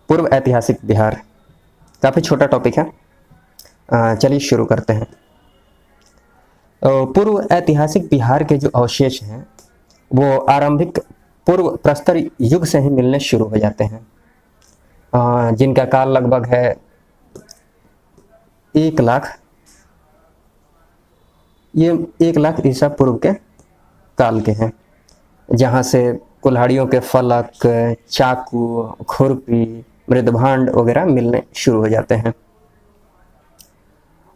पूर्व ऐतिहासिक बिहार, काफ़ी छोटा टॉपिक है। चलिए शुरू करते हैं। पूर्व ऐतिहासिक बिहार के जो अवशेष हैं वो आरंभिक पूर्व प्रस्तर युग से ही मिलने शुरू हो जाते हैं, जिनका काल लगभग है 1 लाख, ये 1 लाख ईसा पूर्व के काल के हैं, जहाँ से कुल्हाड़ियों के फलक, चाकू, खुरपी, मृदभांड वगैरह मिलने शुरू हो जाते हैं।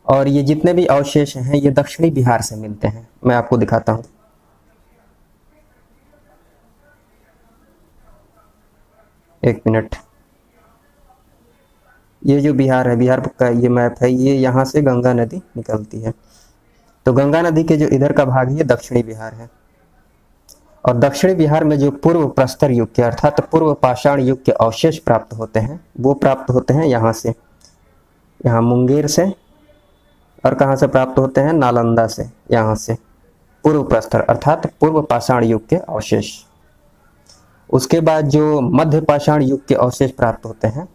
और ये जितने भी अवशेष हैं ये दक्षिणी बिहार से मिलते हैं। मैं आपको दिखाता हूँ। एक मिनट। ये जो बिहार है, बिहार का ये मैप है, ये यहाँ से गंगा नदी निकलती है। तो गंगा नदी के जो इधर का भाग है ये दक्षिणी बिहार है। और दक्षिणी बिहार में जो पूर्व प्रस्तर युग के अर्थात पूर्व पाषाण युग के अवशेष प्राप्त होते हैं वो प्राप्त होते हैं यहाँ से, यहाँ मुंगेर से। और कहाँ से प्राप्त होते हैं? नालंदा से। यहाँ से पूर्व प्रस्तर अर्थात पूर्व पाषाण युग के अवशेष। उसके बाद जो मध्य पाषाण युग के अवशेष प्राप्त होते हैं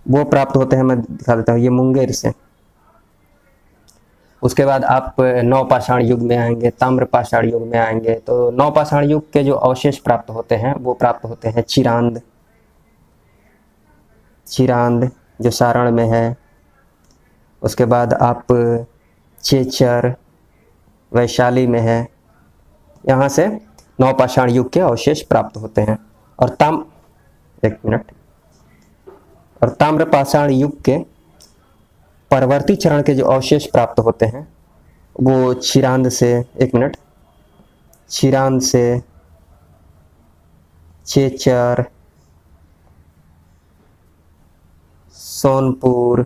वो प्राप्त होते हैं, मैं दिखा देता हूँ, ये मुंगेर से। उसके बाद आप नवपाषाण युग में आएंगे, ताम्र पाषाण युग में आएंगे। तो नवपाषाण युग के जो अवशेष प्राप्त होते हैं वो प्राप्त होते हैं चिरांद, जो सारण में है। उसके बाद आप चेचर, वैशाली में है। यहाँ से नवपाषाण युग के अवशेष प्राप्त होते हैं। और ताम्रपाषाण युग के परवर्ती चरण के जो अवशेष प्राप्त होते हैं वो चिरांद से, चेचर, सोनपुर,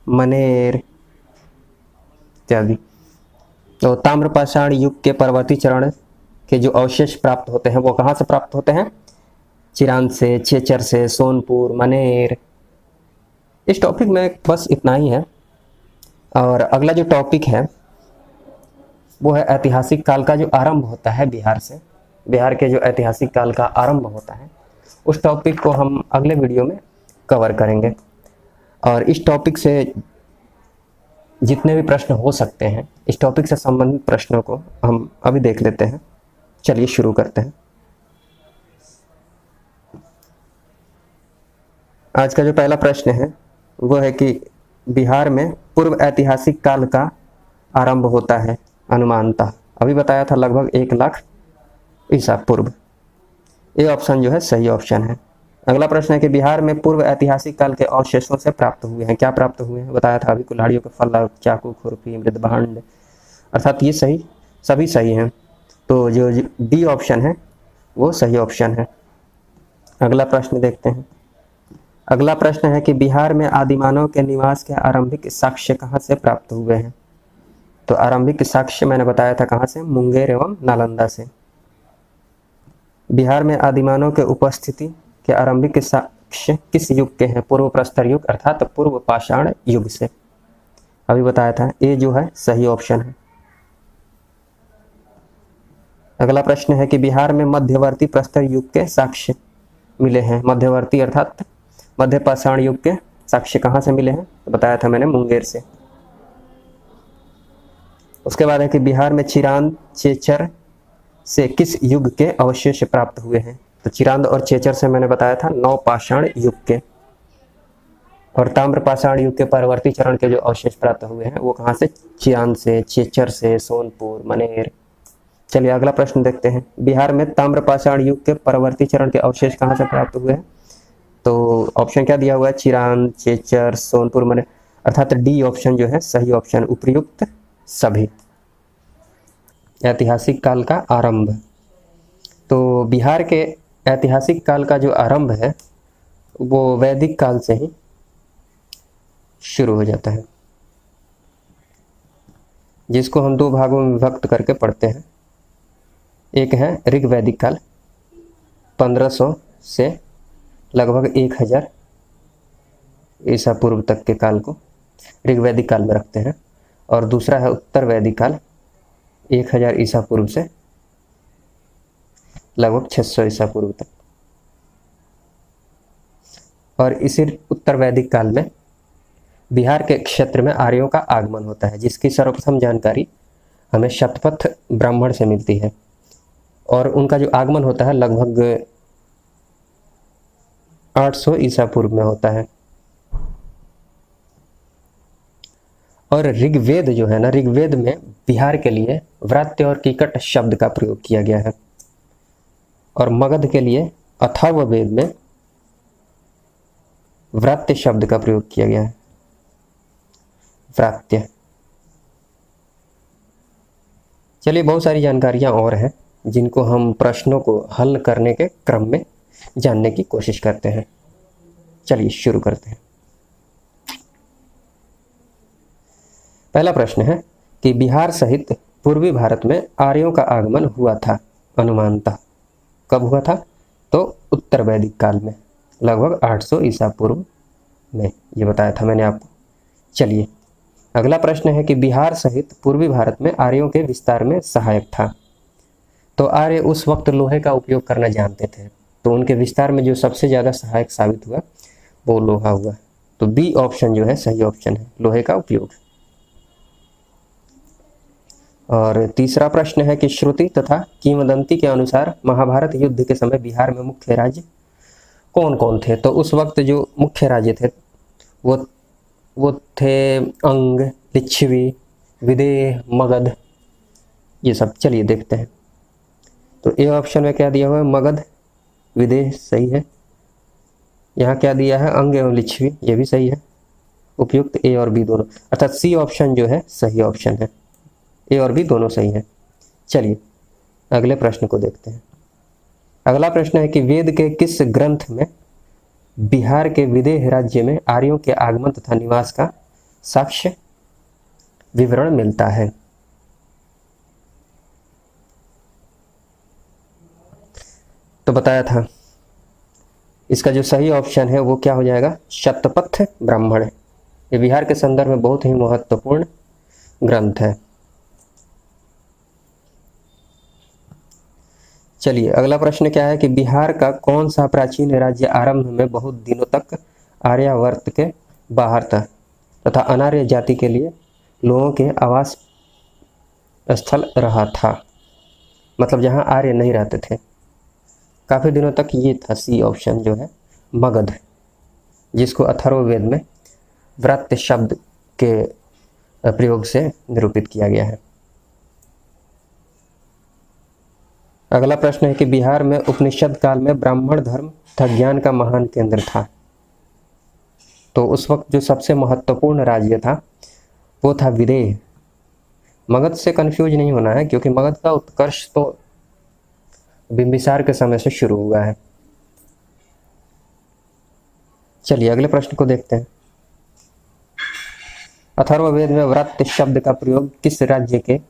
मनेर इत्यादि। तो ताम्रपाषाण युग के परवर्ती चरण के जो अवशेष प्राप्त होते हैं वो कहाँ से प्राप्त होते हैं? चिरांद से, चेचर से, सोनपुर, मनेर। इस टॉपिक में बस इतना ही है। और अगला जो टॉपिक है वो है ऐतिहासिक काल का जो आरंभ होता है बिहार से। बिहार के जो ऐतिहासिक काल का आरंभ होता है उस टॉपिक को हम अगले वीडियो में कवर करेंगे। और इस टॉपिक से जितने भी प्रश्न हो सकते हैं, इस टॉपिक से संबंधित प्रश्नों को हम अभी देख लेते हैं। चलिए शुरू करते हैं। आज का जो पहला प्रश्न है वो है कि बिहार में पूर्व ऐतिहासिक काल का आरंभ होता है अनुमानतः, अभी बताया था लगभग 1 लाख ईसा पूर्व। ये ऑप्शन जो है सही ऑप्शन है। अगला प्रश्न है कि बिहार में पूर्व ऐतिहासिक काल के अवशेषों से प्राप्त हुए हैं। क्या प्राप्त हुए हैं? बताया था अभी, कुल्हाड़ियों के फलक, चाकू, खुरपी, मृदभांड, अर्थात ये सभी सही हैं। तो जो डी ऑप्शन है वो सही ऑप्शन है। अगला प्रश्न देखते हैं। अगला प्रश्न है कि बिहार में आदिमानव के निवास के आरंभिक साक्ष्य कहाँ से प्राप्त हुए हैं? तो आरंभिक साक्ष्य मैंने बताया था कहाँ से? मुंगेर एवं नालंदा से। बिहार में आदिमानव के उपस्थिति के आरंभिक साक्ष्य किस युग के हैं? पूर्व प्रस्तर युग अर्थात पूर्व पाषाण युग से। अभी बताया था, ये जो है सही ऑप्शन है। अगला प्रश्न है कि बिहार में मध्यवर्ती प्रस्तर युग के साक्ष्य मिले हैं। मध्यवर्ती अर्थात मध्य पाषाण युग के साक्ष्य कहाँ से मिले हैं? तो बताया था मैंने, मुंगेर से। उसके बाद है कि बिहार में चिरांद, चेचर से किस युग के अवशेष प्राप्त हुए हैं? तो चिरांद और चेचर से मैंने बताया था नवपाषाण युग के। और ताम्रपाषाण युग के परवर्ती चरण के जो अवशेष प्राप्त हुए हैं वो कहाँ से? चिरांद से, चेचर से, सोनपुर, मनेर। चलिए अगला प्रश्न देखते हैं। बिहार में ताम्रपाषाण युग के परवर्ती चरण के अवशेष कहाँ से प्राप्त हुए हैं? तो ऑप्शन क्या दिया हुआ है? चिरांद, चेचर, सोनपुर, मनेर, अर्थात डी ऑप्शन जो है सही ऑप्शन, उपर्युक्त सभी। ऐतिहासिक काल का आरंभ। तो बिहार के ऐतिहासिक काल का जो आरंभ है वो वैदिक काल से ही शुरू हो जाता है, जिसको हम 2 भागों में विभक्त करके पढ़ते हैं। एक है ऋग्वैदिक काल, 1500 से लगभग 1000 ईसा पूर्व तक के काल को ऋग्वैदिक काल में रखते हैं। और दूसरा है उत्तर वैदिक काल, 1000 ईसा पूर्व से लगभग 600 ईसा पूर्व तक। और इसी उत्तर वैदिक काल में बिहार के क्षेत्र में आर्यों का आगमन होता है, जिसकी सर्वप्रथम जानकारी हमें शतपथ ब्राह्मण से मिलती है। और उनका जो आगमन होता है लगभग 800 ईसा पूर्व में होता है। और ऋग्वेद जो है ना, ऋग्वेद में बिहार के लिए व्रात्य और कीकट शब्द का प्रयोग किया गया है। और मगध के लिए अथर्ववेद में व्रात्य शब्द का प्रयोग किया गया है, व्रात्य। चलिए, बहुत सारी जानकारियां और हैं जिनको हम प्रश्नों को हल करने के क्रम में जानने की कोशिश करते हैं। चलिए शुरू करते हैं। पहला प्रश्न है कि बिहार सहित पूर्वी भारत में आर्यों का आगमन हुआ था अनुमानतः। कब हुआ था? तो उत्तर वैदिक काल में, लगभग 800 ईसा पूर्व में, ये बताया था मैंने आपको। चलिए, अगला प्रश्न है कि बिहार सहित पूर्वी भारत में आर्यों के विस्तार में सहायक था। तो आर्य उस वक्त लोहे का उपयोग करना जानते थे, तो उनके विस्तार में जो सबसे ज़्यादा सहायक साबित हुआ वो लोहा हुआ। तो बी ऑप्शन जो है सही ऑप्शन है, लोहे का उपयोग। और तीसरा प्रश्न है कि श्रुति तथा किंवदंती के अनुसार महाभारत युद्ध के समय बिहार में मुख्य राज्य कौन कौन थे? तो उस वक्त जो मुख्य राज्य थे वो थे अंग, लिच्छवी, विदेह, मगध, ये सब। चलिए देखते हैं। तो ए ऑप्शन में क्या दिया हुआ है? मगध, विदेह सही है। यहाँ क्या दिया है? अंग एवं लिच्छवी, ये भी सही है। उपयुक्त ए और बी दोनों, अर्थात सी ऑप्शन जो है सही ऑप्शन है। ए और बी दोनों सही है। चलिए अगले प्रश्न को देखते हैं। अगला प्रश्न है कि वेद के किस ग्रंथ में बिहार के विदेह राज्य में आर्यों के आगमन तथा निवास का साक्ष्य विवरण मिलता है? तो बताया था, इसका जो सही ऑप्शन है वो क्या हो जाएगा? शतपथ ब्राह्मण। ये बिहार के संदर्भ में बहुत ही महत्वपूर्ण ग्रंथ है। चलिए अगला प्रश्न क्या है कि बिहार का कौन सा प्राचीन राज्य आरंभ में बहुत दिनों तक आर्यावर्त के बाहर था तथा अनार्य जाति के लिए लोगों के आवास स्थल रहा था? मतलब जहां आर्य नहीं रहते थे काफी दिनों तक, ये था सी ऑप्शन जो है मगध, जिसको अथर्ववेद में व्रात्य शब्द के प्रयोग से निरूपित किया गया है। अगला प्रश्न है कि बिहार में उपनिषद काल में ब्राह्मण धर्म तथा ज्ञान का महान केंद्र था। तो उस वक्त जो सबसे महत्वपूर्ण राज्य था वो था विदेह। मगध से कंफ्यूज नहीं होना है, क्योंकि मगध का उत्कर्ष तो बिंबिसार के समय से शुरू हुआ है। चलिए अगले प्रश्न को देखते हैं। अथर्ववेद में व्रात्य शब्द का प्रयोग किस राज्य के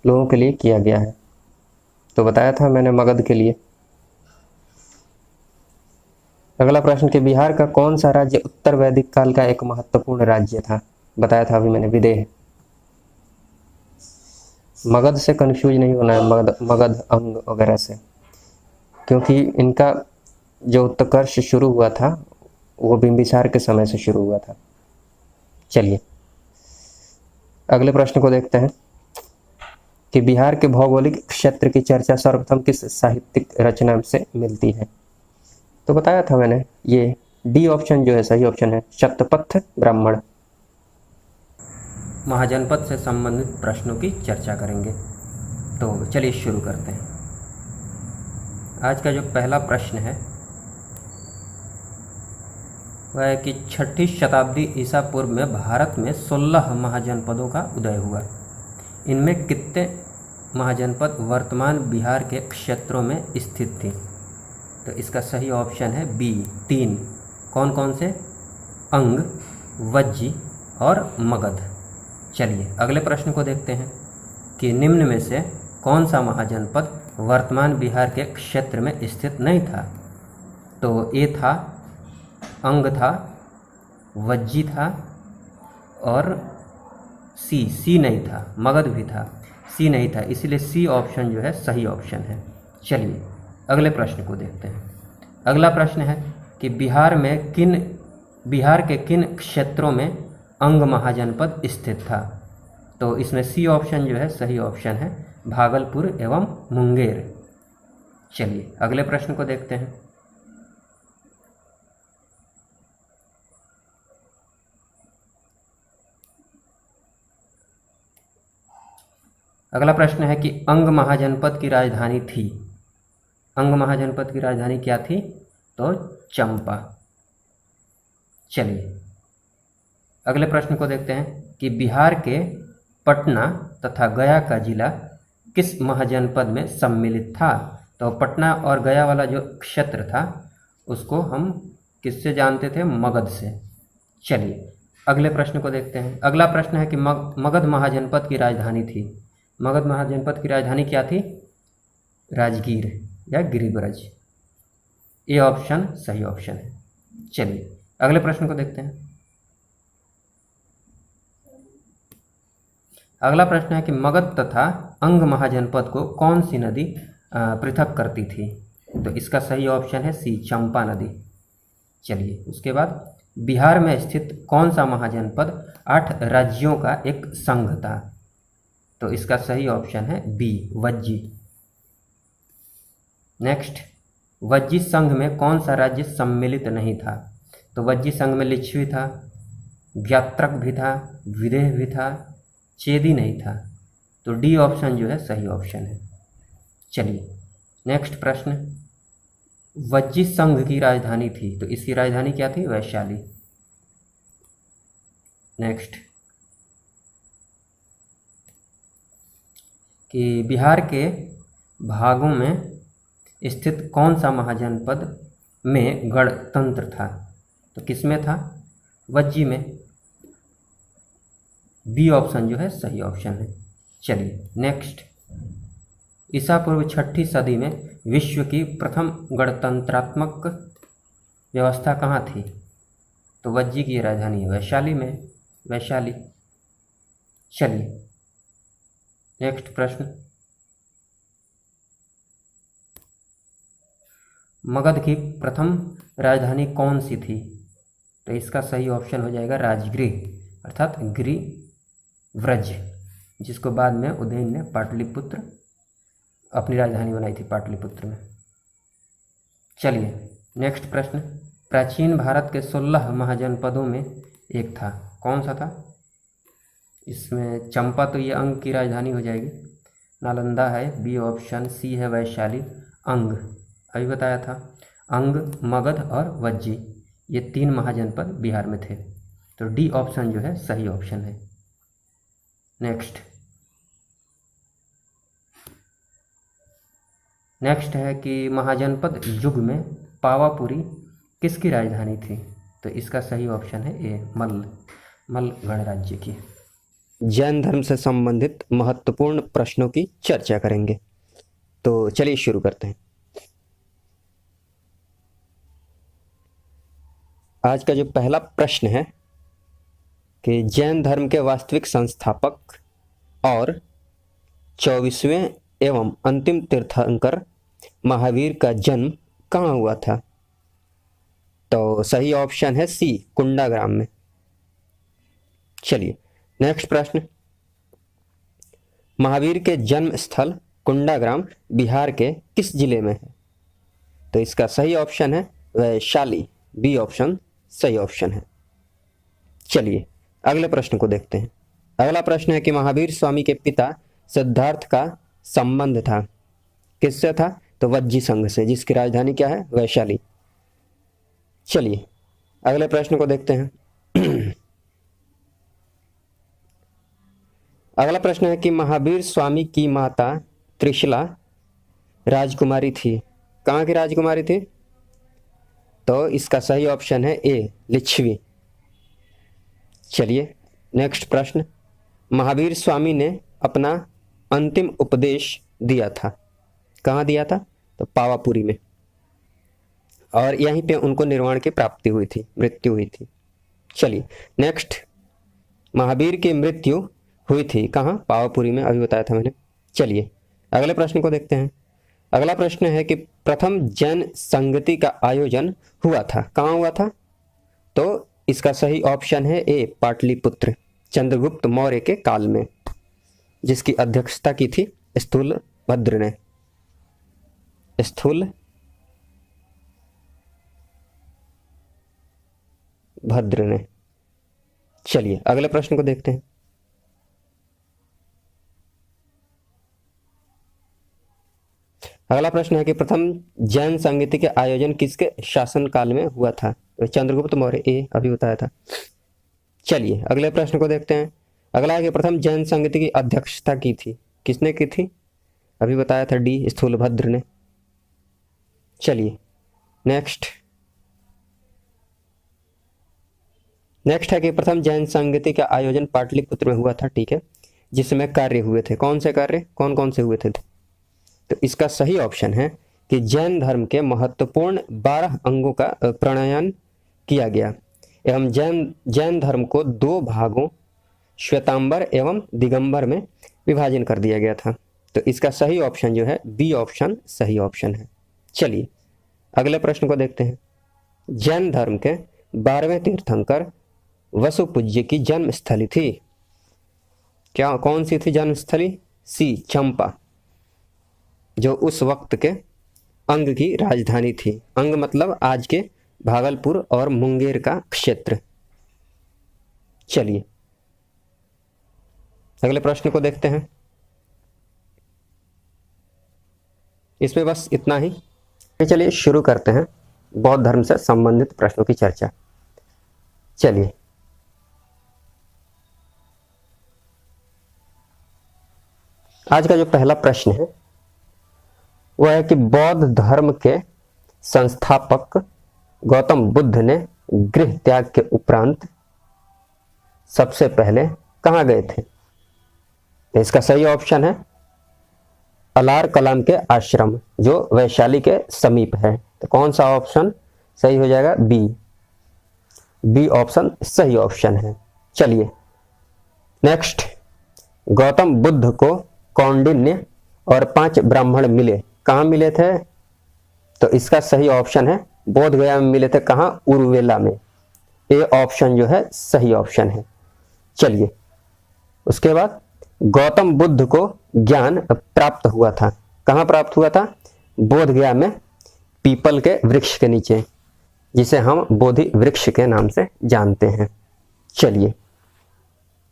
लोगों के लिए किया गया है? तो बताया था मैंने मगध के लिए। अगला प्रश्न कि बिहार का कौन सा राज्य उत्तर वैदिक काल का एक महत्वपूर्ण राज्य था? बताया था अभी मैंने, विदेह। मगध से कंफ्यूज नहीं होना है, मगध अंग वगैरह से, क्योंकि इनका जो उत्कर्ष शुरू हुआ था वो बिंबिसार के समय से शुरू हुआ था। चलिए अगले प्रश्न को देखते हैं कि बिहार के भौगोलिक क्षेत्र की चर्चा सर्वप्रथम किस साहित्यिक रचना से मिलती है? तो बताया था मैंने, ये डी ऑप्शन जो है सही ऑप्शन है, शतपथ ब्राह्मण। महाजनपद से संबंधित प्रश्नों की चर्चा करेंगे। तो चलिए शुरू करते हैं। आज का जो पहला प्रश्न है वह है कि 6ठी शताब्दी ईसा पूर्व में भारत में 16 महाजनपदों का उदय हुआ। इनमें कितने महाजनपद वर्तमान बिहार के क्षेत्रों में स्थित थी? तो इसका सही ऑप्शन है बी, 3। कौन कौन से? अंग, वज्जी और मगध। चलिए अगले प्रश्न को देखते हैं कि निम्न में से कौन सा महाजनपद वर्तमान बिहार के क्षेत्र में स्थित नहीं था? तो ए था अंग था, वज्जी था और सी नहीं था, मगध भी था, सी नहीं था, इसलिए सी ऑप्शन जो है सही ऑप्शन है। चलिए अगले प्रश्न को देखते हैं। अगला प्रश्न है कि बिहार में किन बिहार के किन क्षेत्रों में अंग महाजनपद स्थित था? तो इसमें सी ऑप्शन जो है सही ऑप्शन है, भागलपुर एवं मुंगेर। चलिए अगले प्रश्न को देखते हैं। अगला प्रश्न है कि अंग महाजनपद की राजधानी थी। अंग महाजनपद की राजधानी क्या थी? तो चंपा। चलिए अगले प्रश्न को देखते हैं कि बिहार के पटना तथा गया का जिला किस महाजनपद में सम्मिलित था? तो पटना और गया वाला जो क्षेत्र था उसको हम किससे जानते थे? मगध से। चलिए अगले प्रश्न को देखते हैं। अगला प्रश्न है कि मगध महाजनपद की राजधानी थी। मगध महाजनपद की राजधानी क्या थी? राजगीर या गिरिब्रज। ये ऑप्शन सही ऑप्शन है। चलिए अगले प्रश्न को देखते हैं। अगला प्रश्न है कि मगध तथा अंग महाजनपद को कौन सी नदी पृथक करती थी? तो इसका सही ऑप्शन है सी, चंपा नदी। चलिए उसके बाद बिहार में स्थित कौन सा महाजनपद 8 राज्यों का एक संघ था? तो इसका सही ऑप्शन है बी, वज्जी। नेक्स्ट, वज्जी संघ में कौन सा राज्य सम्मिलित नहीं था? तो वज्जी संघ में लिच्छवी था, व्यात्रक भी था, विदेह भी था, चेदी नहीं था। तो डी ऑप्शन जो है सही ऑप्शन है। चलिए नेक्स्ट प्रश्न, वज्जी संघ की राजधानी थी, तो इसकी राजधानी क्या थी? वैशाली। नेक्स्ट, कि बिहार के भागों में स्थित कौन सा महाजनपद में गणतंत्र था? तो किसमें था? वज्जी में। बी ऑप्शन जो है सही ऑप्शन है। चलिए नेक्स्ट, ईसा पूर्व 6ठी सदी में विश्व की प्रथम गणतंत्रात्मक व्यवस्था कहाँ थी? तो वज्जी की राजधानी है वैशाली में, वैशाली। चलिए नेक्स्ट प्रश्न, मगध की प्रथम राजधानी कौन सी थी? तो इसका सही ऑप्शन हो जाएगा राजगृह अर्थात गिरिव्रज, जिसको बाद में उदयन ने पाटलिपुत्र अपनी राजधानी बनाई थी, पाटलिपुत्र में। चलिए नेक्स्ट प्रश्न, प्राचीन भारत के 16 महाजनपदों में एक था, कौन सा था? इसमें चंपा तो ये अंग की राजधानी हो जाएगी, नालंदा है, बी ऑप्शन, सी है वैशाली, अंग अभी बताया था, अंग, मगध और वज्जी, ये 3 महाजनपद बिहार में थे। तो डी ऑप्शन जो है सही ऑप्शन है। नेक्स्ट है कि महाजनपद युग में पावापुरी किसकी राजधानी थी? तो इसका सही ऑप्शन है ए, मल्ल गणराज्य की। जैन धर्म से संबंधित महत्वपूर्ण प्रश्नों की चर्चा करेंगे, तो चलिए शुरू करते हैं। आज का जो पहला प्रश्न है कि जैन धर्म के वास्तविक संस्थापक और 24वें एवं अंतिम तीर्थंकर महावीर का जन्म कहाँ हुआ था? तो सही ऑप्शन है सी, कुंडाग्राम में। चलिए नेक्स्ट प्रश्न, महावीर के जन्म स्थल कुंडाग्राम बिहार के किस जिले में है? तो इसका सही ऑप्शन है वैशाली, बी ऑप्शन सही ऑप्शन है। चलिए अगले प्रश्न को देखते हैं। अगला प्रश्न है कि महावीर स्वामी के पिता सिद्धार्थ का संबंध था, किससे था? तो वज्जी संघ से, जिसकी राजधानी क्या है? वैशाली। चलिए अगले प्रश्न को देखते हैं। अगला प्रश्न है कि महावीर स्वामी की माता त्रिशला राजकुमारी थी, कहाँ की राजकुमारी थी? तो इसका सही ऑप्शन है ए, लिच्छवी। चलिए नेक्स्ट प्रश्न, महावीर स्वामी ने अपना अंतिम उपदेश दिया था, कहाँ दिया था? तो पावापुरी में, और यहीं पे उनको निर्वाण की प्राप्ति हुई थी, मृत्यु हुई थी। चलिए नेक्स्ट, महावीर की मृत्यु हुई थी कहाँ? पावापुरी में, अभी बताया था मैंने। चलिए अगले प्रश्न को देखते हैं। अगला प्रश्न है कि प्रथम जैन संगति का आयोजन हुआ था, कहाँ हुआ था? तो इसका सही ऑप्शन है ए पाटलिपुत्र, चंद्रगुप्त मौर्य के काल में, जिसकी अध्यक्षता की थी स्थूल भद्र ने। स्थूल भद्र ने। चलिए अगले प्रश्न को देखते हैं। अगला प्रश्न है कि प्रथम जैन संगीति के आयोजन किसके शासन काल में हुआ था? तो चंद्रगुप्त मौर्य, ए अभी बताया था। चलिए अगले प्रश्न को देखते हैं। अगला है कि प्रथम जैन संगीति की अध्यक्षता की थी, किसने की थी? अभी बताया था डी स्थूलभद्र ने। चलिए नेक्स्ट है कि प्रथम जैन संगीति का आयोजन पाटलिपुत्र में हुआ था, ठीक है, जिसमें कार्य हुए थे। कौन से कार्य, कौन कौन से हुए थे? तो इसका सही ऑप्शन है कि जैन धर्म के महत्वपूर्ण 12 अंगों का प्रणयन किया गया एवं जैन धर्म को 2 भागों श्वेतांबर एवं दिगंबर में विभाजन कर दिया गया था। तो इसका सही ऑप्शन जो है बी ऑप्शन सही ऑप्शन है। चलिए अगले प्रश्न को देखते हैं। जैन धर्म के 12वें तीर्थंकर वसुपूज्य की जन्म स्थली थी, क्या कौन सी थी जन्म स्थली? सी चंपा, जो उस वक्त के अंग की राजधानी थी। अंग मतलब आज के भागलपुर और मुंगेर का क्षेत्र। चलिए अगले प्रश्न को देखते हैं। इसमें बस इतना ही। चलिए शुरू करते हैं बौद्ध धर्म से संबंधित प्रश्नों की चर्चा। चलिए आज का जो पहला प्रश्न है वह है कि बौद्ध धर्म के संस्थापक गौतम बुद्ध ने गृह त्याग के उपरांत सबसे पहले कहाँ गए थे? तो इसका सही ऑप्शन है अलार कलाम के आश्रम, जो वैशाली के समीप है। तो कौन सा ऑप्शन सही हो जाएगा? बी ऑप्शन सही ऑप्शन है। चलिए नेक्स्ट, गौतम बुद्ध को कौंडिन्य और 5 ब्राह्मण मिले, कहाँ मिले थे? तो इसका सही ऑप्शन है बोध गया में मिले थे। कहाँ? उरुवेला में। ए ऑप्शन जो है सही ऑप्शन है। चलिए उसके बाद गौतम बुद्ध को ज्ञान प्राप्त हुआ था, कहाँ प्राप्त हुआ था? बोध गया में, पीपल के वृक्ष के नीचे, जिसे हम बोधि वृक्ष के नाम से जानते हैं। चलिए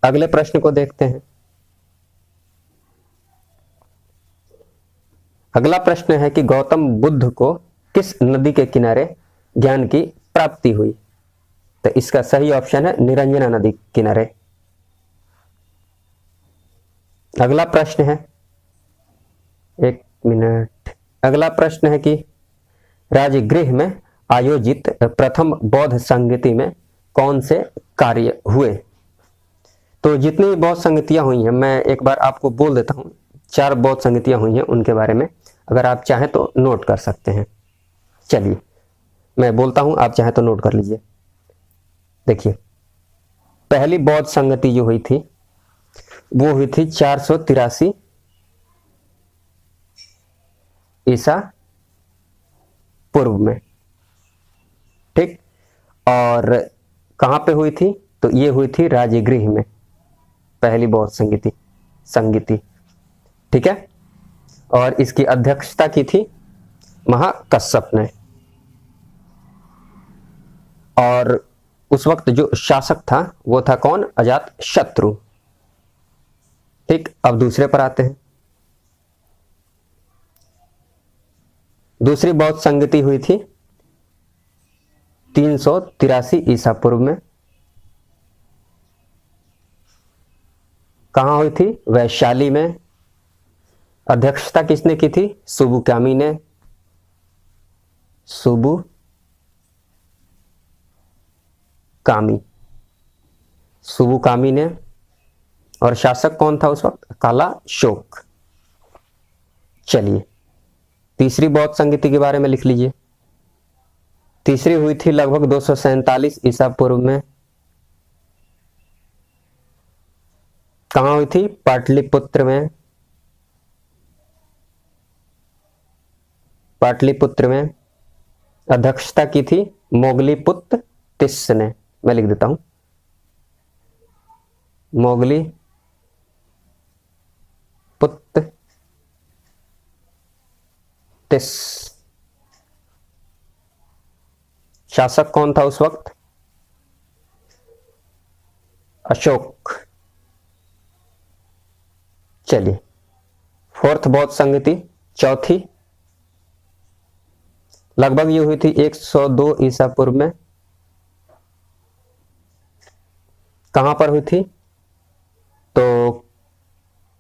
अगले प्रश्न को देखते हैं। अगला प्रश्न है कि गौतम बुद्ध को किस नदी के किनारे ज्ञान की प्राप्ति हुई? तो इसका सही ऑप्शन है निरंजना नदी किनारे। अगला प्रश्न है, एक मिनट, अगला प्रश्न है कि राजगृह में आयोजित प्रथम बौद्ध संगीति में कौन से कार्य हुए? तो जितनी बौद्ध संगतियां हुई हैं, मैं एक बार आपको बोल देता हूं। 4 बौद्ध संगतियां हुई हैं, उनके बारे में अगर आप चाहें तो नोट कर सकते हैं। चलिए मैं बोलता हूं, आप चाहें तो नोट कर लीजिए। देखिए पहली बौद्ध संगति जो हुई थी वो हुई थी 483 ईसा पूर्व में, ठीक। और कहां पे हुई थी? तो ये हुई थी राजगृह में, पहली बौद्ध संगीति, ठीक है। और इसकी अध्यक्षता की थी महाकश्यप ने। और उस वक्त जो शासक था वो था कौन? अजात शत्रु, ठीक। अब दूसरे पर आते हैं। दूसरी बौद्ध संगति हुई थी 383 ईसा पूर्व में। कहां हुई थी? वैशाली में। अध्यक्षता किसने की थी? सुबुकामी ने। सुबुकामी ने। और शासक कौन था उस वक्त? काला शोक। चलिए तीसरी बौद्ध संगीति के बारे में लिख लीजिए। तीसरी हुई थी लगभग 247 ईसा पूर्व में। कहां हुई थी? पाटलिपुत्र में। पाटलिपुत्र में अध्यक्षता की थी मोगलीपुत्र तिस्स ने। मैं लिख देता हूं, मोगली पुत्र तिस। शासक कौन था उस वक्त? अशोक। चलिए, फोर्थ बौद्ध संगति, चौथी, लगभग ये हुई थी 102 ईसा पूर्व में। कहां पर हुई थी? तो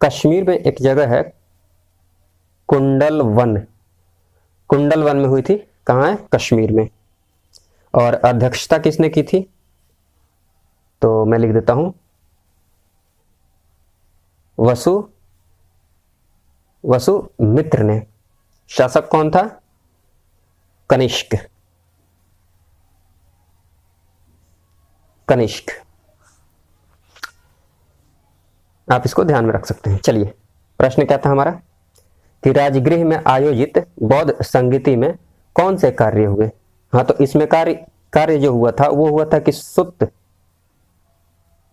कश्मीर में एक जगह है कुंडलवन, कुंडलवन में हुई थी। कहां है? कश्मीर में। और अध्यक्षता किसने की थी? तो मैं लिख देता हूं, वसुमित्र ने। शासक कौन था? कनिष्क। कनिष्क, आप इसको ध्यान में रख सकते हैं। चलिए, प्रश्न क्या था हमारा कि राजगृह में आयोजित बौद्ध संगीति में कौन से कार्य हुए? हाँ, तो इसमें कार्य जो हुआ था वो हुआ था कि सुत्त,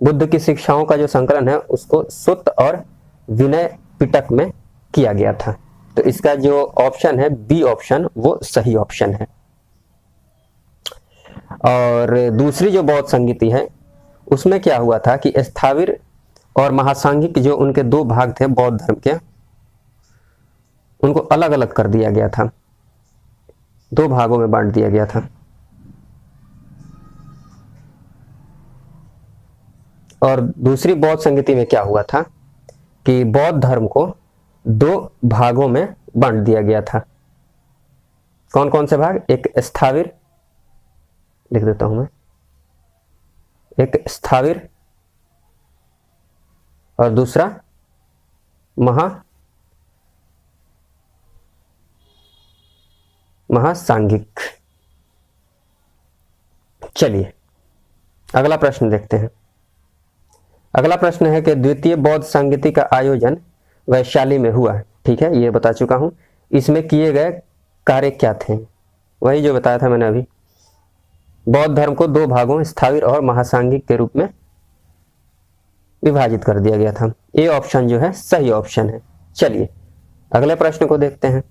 बुद्ध की शिक्षाओं का जो संकलन है उसको सुत्त और विनय पिटक में किया गया था। तो इसका जो ऑप्शन है बी ऑप्शन वो सही ऑप्शन है। और दूसरी जो बौद्ध संगीति है उसमें क्या हुआ था कि स्थाविर और महासांघिक जो उनके दो भाग थे बौद्ध धर्म के, उनको अलग अलग कर दिया गया था, दो भागों में बांट दिया गया था। और दूसरी बौद्ध संगीति में क्या हुआ था कि बौद्ध धर्म को दो भागों में बांट दिया गया था। कौन कौन से भाग? एक स्थाविर, लिख देता हूं मैं, एक स्थाविर और दूसरा महासांघिक। चलिए, अगला प्रश्न देखते हैं। अगला प्रश्न है कि द्वितीय बौद्ध संगीति का आयोजन वैशाली में हुआ। ठीक है, ये बता चुका हूं। इसमें किए गए कार्य क्या थे? वही जो बताया था मैंने अभी, बौद्ध धर्म को दो भागों स्थाविर और महासांघिक के रूप में विभाजित कर दिया गया था। ये ऑप्शन जो है सही ऑप्शन है। चलिए, अगले प्रश्न को देखते हैं।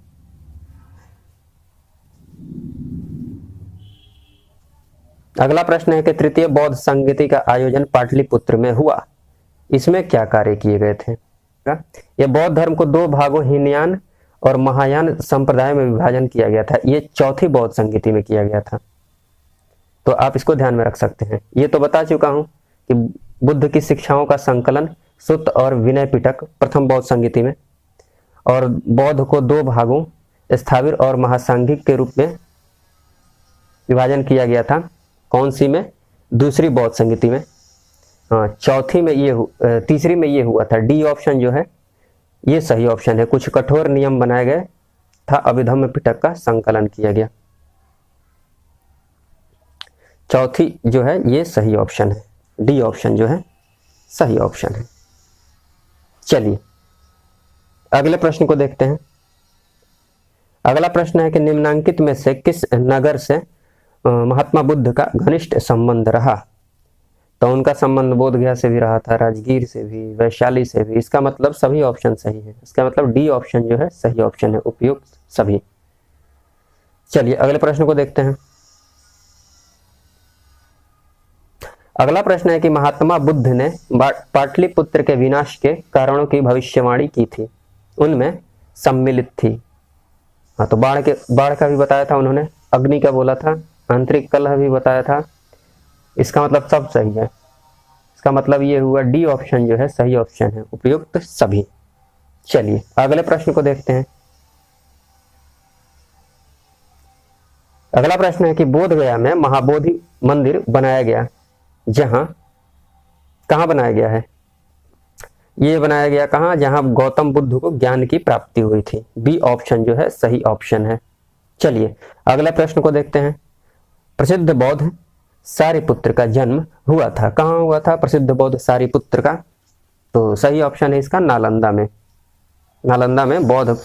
अगला प्रश्न है कि तृतीय बौद्ध संगीति का आयोजन पाटलिपुत्र में हुआ। इसमें क्या कार्य किए गए थे? यह बौद्ध धर्म को दो भागों हीनयान और महायान संप्रदाय में विभाजन किया गया था। ये चौथी बौद्ध संगीति में किया गया था। तो आप इसको ध्यान में रख सकते हैं। ये तो बता चुका हूं कि बुद्ध की शिक्षाओं का संकलन सुत्त और विनय पिटक प्रथम बौद्ध संगीति में, और बौद्ध को दो भागों स्थाविर और महासांघिक के रूप में विभाजन किया गया था। कौन सी में? दूसरी बौद्ध संगीति में। हाँ, चौथी में ये तीसरी में ये हुआ था। डी ऑप्शन जो है ये सही ऑप्शन है। कुछ कठोर नियम बनाए गए था, अभिधम्म पिटक का संकलन किया गया। चौथी जो है ये सही ऑप्शन है। डी ऑप्शन जो है सही ऑप्शन है। चलिए, अगले प्रश्न को देखते हैं। अगला प्रश्न है कि निम्नांकित में से किस नगर से महात्मा बुद्ध का घनिष्ठ संबंध रहा? तो उनका संबंध बोध गया से भी रहा था, राजगीर से भी, वैशाली से भी। इसका मतलब सभी ऑप्शन सही है। इसका मतलब डी ऑप्शन जो है सही ऑप्शन है, उपयुक्त सभी। चलिए, अगले प्रश्न को देखते हैं। अगला प्रश्न है कि महात्मा बुद्ध ने पाटलिपुत्र के विनाश के कारणों की भविष्यवाणी की थी, उनमें सम्मिलित थी। हाँ, तो बाढ़ का भी बताया था उन्होंने, अग्नि का बोला था, आंतरिक कलह भी बताया था। इसका मतलब सब सही है। इसका मतलब ये हुआ डी ऑप्शन जो है सही ऑप्शन है, उपयुक्त सभी। चलिए, अगले प्रश्न को देखते हैं। अगला प्रश्न है कि बोध गया में महाबोधि मंदिर बनाया गया, जहां कहां बनाया गया है? ये बनाया गया कहां? जहां गौतम बुद्ध को ज्ञान की प्राप्ति हुई थी। बी ऑप्शन जो है सही ऑप्शन है। चलिए, अगले प्रश्न को देखते हैं। प्रसिद्ध बौद्ध सारिपुत्र का जन्म हुआ था। कहां हुआ था प्रसिद्ध बौद्ध सारिपुत्र का? तो सही ऑप्शन है इसका नालंदा में। नालंदा में बौद्ध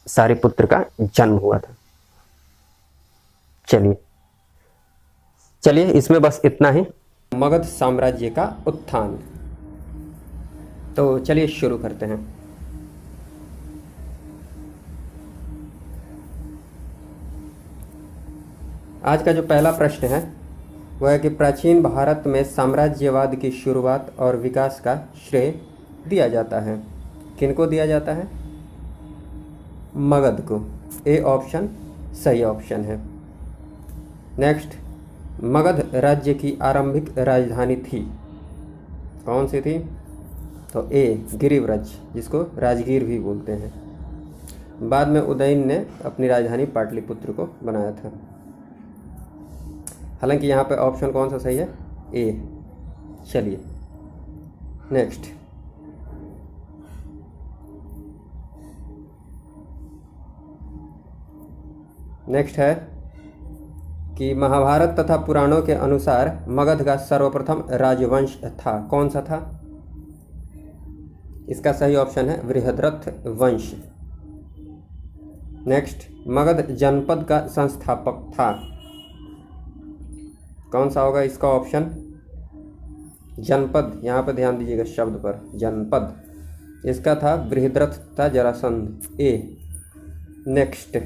सारिपुत्र का जन्म हुआ था। चलिए, इसमें बस इतना ही। मगध साम्राज्य का उत्थान। तो चलिए शुरू करते हैं। आज का जो पहला प्रश्न है वह है कि प्राचीन भारत में साम्राज्यवाद की शुरुआत और विकास का श्रेय दिया जाता है। किनको दिया जाता है? मगध को। ए ऑप्शन सही ऑप्शन है। नेक्स्ट, मगध राज्य की आरंभिक राजधानी थी, कौन सी थी? तो ए गिरिव्रज, जिसको राजगीर भी बोलते हैं। बाद में उदयन ने अपनी राजधानी पाटलिपुत्र को बनाया था। हालांकि यहाँ पे ऑप्शन कौन सा सही है? ए। चलिए नेक्स्ट, है कि महाभारत तथा पुराणों के अनुसार मगध का सर्वप्रथम राजवंश था, कौन सा था? इसका सही ऑप्शन है बृहद्रथ वंश। नेक्स्ट, मगध जनपद का संस्थापक था, कौन सा होगा इसका ऑप्शन? जनपद, यहाँ पर ध्यान दीजिएगा शब्द पर, जनपद। इसका था बृहद्रथ तथा जरासंध। ए। नेक्स्ट,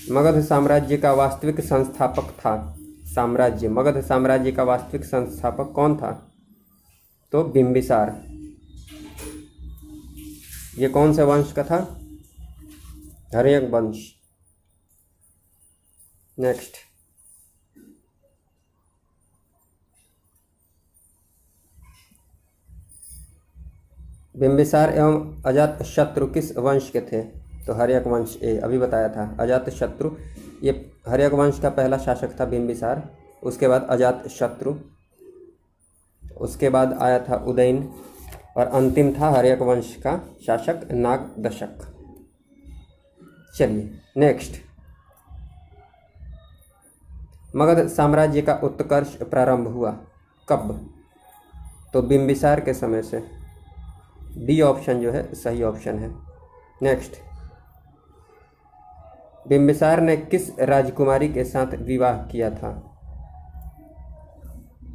मगध साम्राज्य का वास्तविक संस्थापक था, मगध साम्राज्य का वास्तविक संस्थापक कौन था? तो बिंबिसार। ये कौन से वंश का था? हर्यक वंश। नेक्स्ट, बिंबिसार एवं अजातशत्रु किस वंश के थे? तो हर्यक वंश। ए अभी बताया था। अजातशत्रु, ये हर्यक वंश का पहला शासक था बिंबिसार, उसके बाद अजातशत्रु, उसके बाद आया था उदयन, और अंतिम था हर्यक वंश का शासक नागदशक। चलिए नेक्स्ट, मगध साम्राज्य का उत्कर्ष प्रारंभ हुआ कब? तो बिंबिसार के समय से। डी ऑप्शन जो है सही ऑप्शन है। नेक्स्ट, बिंबिसार ने किस राजकुमारी के साथ विवाह किया था?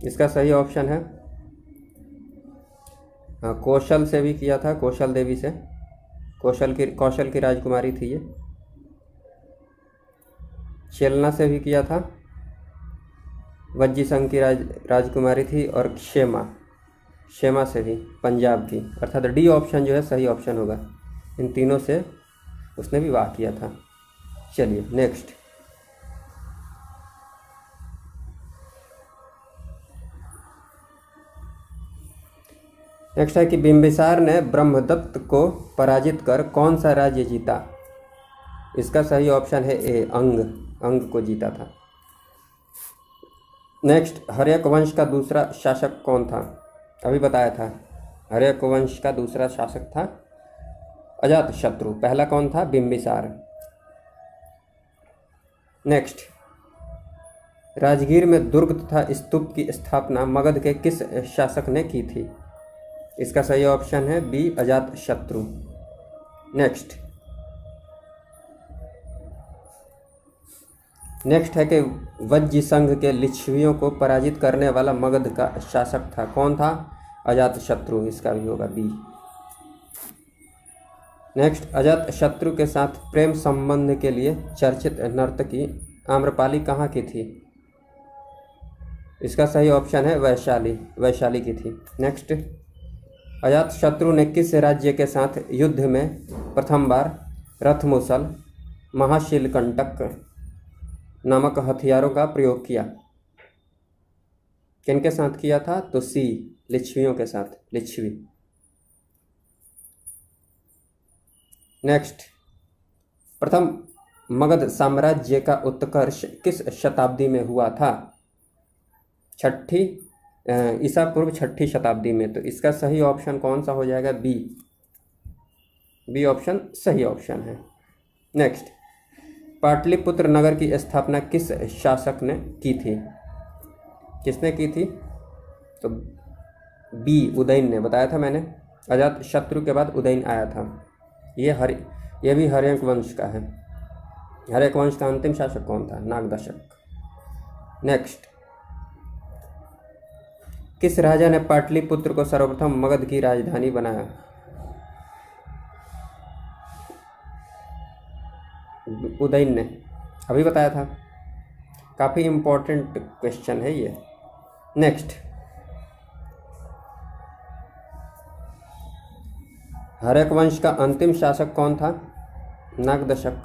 इसका सही ऑप्शन है कौशल से भी किया था, कौशल देवी से। कौशल की राजकुमारी थी ये। चेलना से भी किया था, वज्जीसंघ की राजकुमारी थी, और क्षेमा से भी, पंजाब की। अर्थात डी ऑप्शन जो है सही ऑप्शन होगा। इन तीनों से उसने विवाह किया था। चलिए नेक्स्ट, है कि बिंबिसार ने ब्रह्मदत्त को पराजित कर कौन सा राज्य जीता? इसका सही ऑप्शन है ए अंग को जीता था। नेक्स्ट, हर्यक वंश का दूसरा शासक कौन था? अभी बताया था, हर्यक वंश का दूसरा शासक था अजातशत्रु, पहला कौन था? बिंबिसार। नेक्स्ट, राजगीर में दुर्ग तथा स्तूप की स्थापना मगध के किस शासक ने की थी? इसका सही ऑप्शन है बी अजातशत्रु। नेक्स्ट, है कि वज्जीसंघ के लिच्छवियों को पराजित करने वाला मगध का शासक था, कौन था? अजातशत्रु। इसका भी होगा बी। नेक्स्ट, अजातशत्रु के साथ प्रेम संबंध के लिए चर्चित नर्तकी आम्रपाली कहाँ की थी? इसका सही ऑप्शन है वैशाली की थी। नेक्स्ट, अजातशत्रु ने किस राज्य के साथ युद्ध में प्रथम बार रथमुसल, महाशिलकंटक नामक हथियारों का प्रयोग किया? किनके साथ किया था? तो सी लिच्छवियों के साथ, लिच्छवी। नेक्स्ट, प्रथम मगध साम्राज्य का उत्कर्ष किस शताब्दी में हुआ था? ईसा पूर्व 6ठी शताब्दी में। तो इसका सही ऑप्शन कौन सा हो जाएगा? बी ऑप्शन सही ऑप्शन है। नेक्स्ट, पाटलिपुत्र नगर की स्थापना किस शासक ने की थी? किसने की थी? तो बी उदयन ने, बताया था मैंने। अजातशत्रु के बाद उदयन आया था। ये भी हर्यक वंश का है। हर्यक वंश का अंतिम शासक कौन था? नागदशक। नेक्स्ट, किस राजा ने पाटलिपुत्र को सर्वप्रथम मगध की राजधानी बनाया? उदयन ने, अभी बताया था। काफ़ी इम्पोर्टेंट क्वेश्चन है ये। नेक्स्ट, हर्यक वंश का अंतिम शासक कौन था? नागदशक।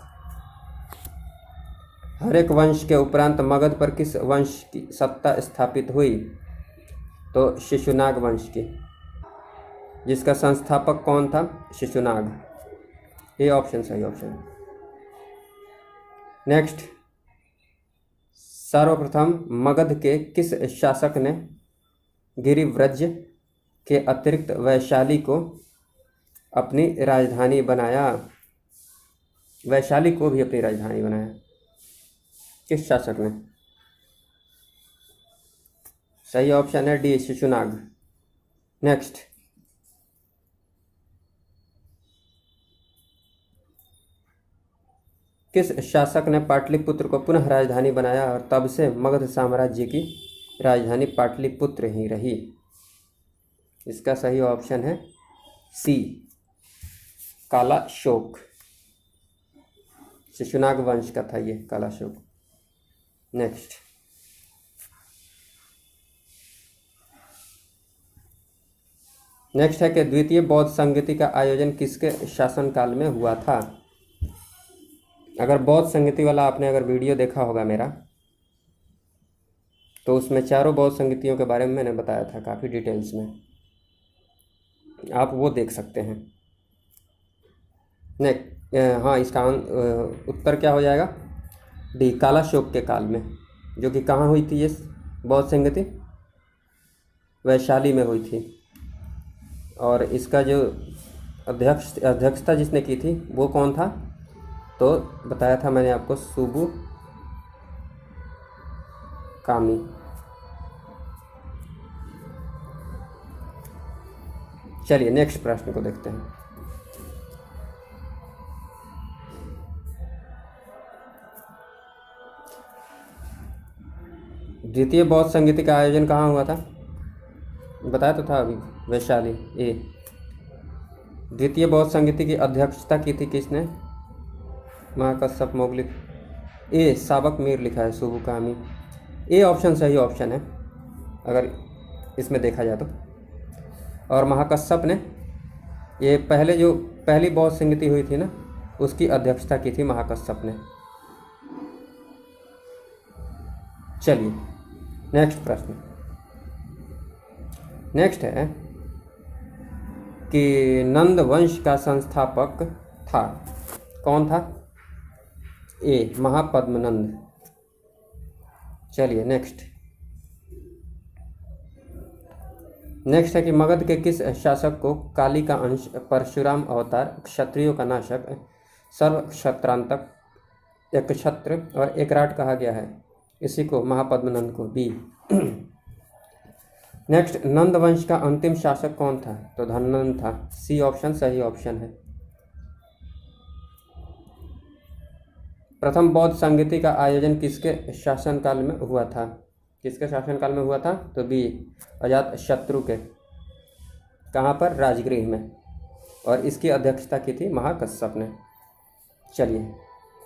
हर्यक वंश के उपरांत मगध पर किस वंश की सत्ता स्थापित हुई? तो शिशुनाग वंश की, जिसका संस्थापक कौन था? शिशुनाग। ये ऑप्शन सही ऑप्शन। नेक्स्ट, सर्वप्रथम मगध के किस शासक ने गिरिव्रज के अतिरिक्त वैशाली को अपनी राजधानी बनाया? वैशाली को भी अपनी राजधानी बनाया, किस शासक ने? सही ऑप्शन है डी, शिशुनाग। नेक्स्ट, किस शासक ने पाटलिपुत्र को पुनः राजधानी बनाया और तब से मगध साम्राज्य की राजधानी पाटलिपुत्र ही रही? इसका सही ऑप्शन है सी, कालाशोक। शिशुनाग वंश का था ये कालाशोक। नेक्स्ट, नेक्स्ट है कि द्वितीय बौद्ध संगति का आयोजन किसके शासनकाल में हुआ था? अगर बौद्ध संगति वाला आपने अगर वीडियो देखा होगा मेरा, तो उसमें चारों बौद्ध संगतियों के बारे में मैंने बताया था काफ़ी डिटेल्स में, आप वो देख सकते हैं। नेक्स्ट, हाँ, इसका उत्तर क्या हो जाएगा? डी, कालाशोक के काल में, जो कि कहाँ हुई थी ये बौद्ध संगति? वैशाली में हुई थी। और इसका जो अध्यक्षता जिसने की थी वो कौन था? तो बताया था मैंने आपको, सुबु कामी। चलिए नेक्स्ट प्रश्न को देखते हैं। द्वितीय बौद्ध संगति का आयोजन कहाँ हुआ था? बताया तो था अभी, वैशाली। ए, द्वितीय बौद्ध संगति की अध्यक्षता की थी किसने? महाकश्यप मौगलिक। ए, साबक मीर लिखा है, सुबुकामी। ए ऑप्शन सही ऑप्शन है अगर इसमें देखा जाए तो। और महाकश्यप ने, ये पहले जो पहली बौद्ध संगति हुई थी ना, उसकी अध्यक्षता की थी महाकश्यप ने। चलिए नेक्स्ट प्रश्न। नेक्स्ट है कि नंद वंश का संस्थापक था, कौन था? ए, महापद्मनंद। चलिए नेक्स्ट, नेक्स्ट है कि मगध के किस शासक को काली का अंश, परशुराम अवतार, क्षत्रियों का नाशक, सर्व क्षत्रांतक, एक क्षत्र और एकराट कहा गया है? इसी को, महापद्मनंद को, बी। नेक्स्ट, नंद वंश का अंतिम शासक कौन था? तो धननंद था। सी ऑप्शन सही ऑप्शन है। प्रथम बौद्ध संगति का आयोजन किसके शासनकाल में हुआ था? किसके शासनकाल में हुआ था? तो बी, अजात शत्रु के। कहाँ पर? राजगृह में। और इसकी अध्यक्षता की थी महाकश्यप ने। चलिए,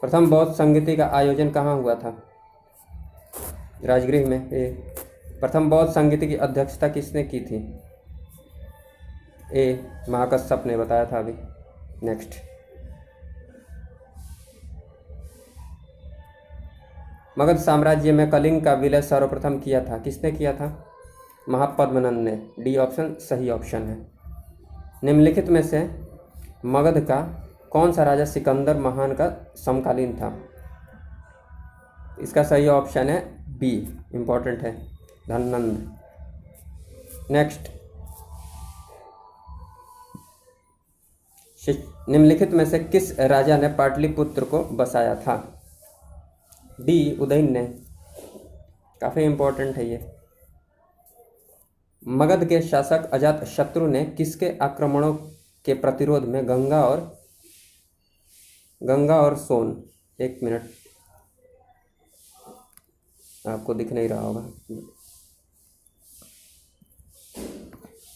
प्रथम बौद्ध संगति का आयोजन कहाँ हुआ था? राजगृह में। ए, प्रथम बौद्ध संगति की अध्यक्षता किसने की थी? ए, महाकश्यप ने, बताया था अभी। नेक्स्ट, मगध साम्राज्य में कलिंग का विलय सर्वप्रथम किया था, किसने किया था? महापद्मनंद ने। डी ऑप्शन सही ऑप्शन है। निम्नलिखित में से मगध का कौन सा राजा सिकंदर महान का समकालीन था? इसका सही ऑप्शन है बी, इम्पोर्टेंट है, धननंद। नेक्स्ट, निम्नलिखित में से किस राजा ने पाटलिपुत्र को बसाया था? डी, उदयन ने। काफ़ी इम्पोर्टेंट है ये। मगध के शासक अजात शत्रु ने किसके आक्रमणों के प्रतिरोध में गंगा और सोन, एक मिनट, आपको दिख नहीं रहा होगा,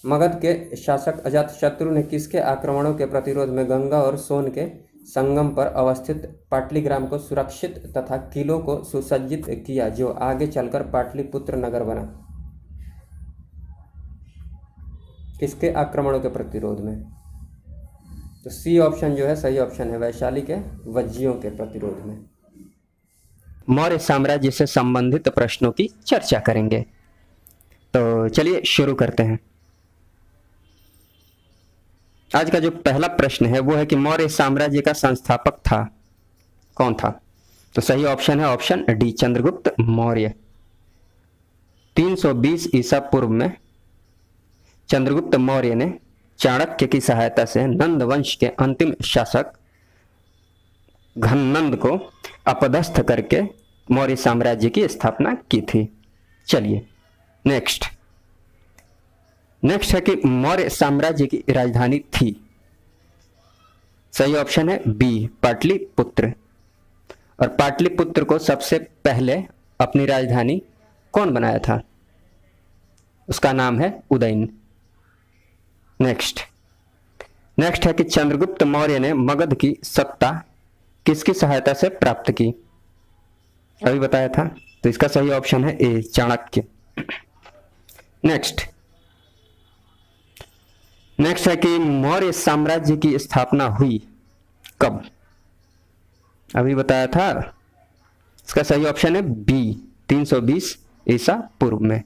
मगध के शासक अजातशत्रु ने किसके आक्रमणों के प्रतिरोध में गंगा और सोन के संगम पर अवस्थित पाटलिग्राम को सुरक्षित तथा किलों को सुसज्जित किया जो आगे चलकर पाटलिपुत्र नगर बना? किसके आक्रमणों के प्रतिरोध में? तो सी ऑप्शन जो है सही ऑप्शन है, वैशाली के वज्जियों के प्रतिरोध में। मौर्य साम्राज्य से संबंधित प्रश्नों की चर्चा करेंगे, तो चलिए शुरू करते हैं। आज का जो पहला प्रश्न है वो है कि मौर्य साम्राज्य का संस्थापक था कौन था? तो सही ऑप्शन है ऑप्शन डी, चंद्रगुप्त मौर्य। 320 ईसा पूर्व में चंद्रगुप्त मौर्य ने चाणक्य की सहायता से नंद वंश के अंतिम शासक घननंद को अपदस्थ करके मौर्य साम्राज्य की स्थापना की थी। चलिए नेक्स्ट है कि मौर्य साम्राज्य की राजधानी थी। सही ऑप्शन है बी, पाटलिपुत्र। और पाटलिपुत्र को सबसे पहले अपनी राजधानी कौन बनाया था? उसका नाम है उदयन। नेक्स्ट है कि चंद्रगुप्त मौर्य ने मगध की सत्ता किसकी सहायता से प्राप्त की? अभी बताया था, तो इसका सही ऑप्शन है ए, चाणक्य। नेक्स्ट है कि मौर्य साम्राज्य की स्थापना हुई कब? अभी बताया था, इसका सही ऑप्शन है बी, 320 ईसा पूर्व में।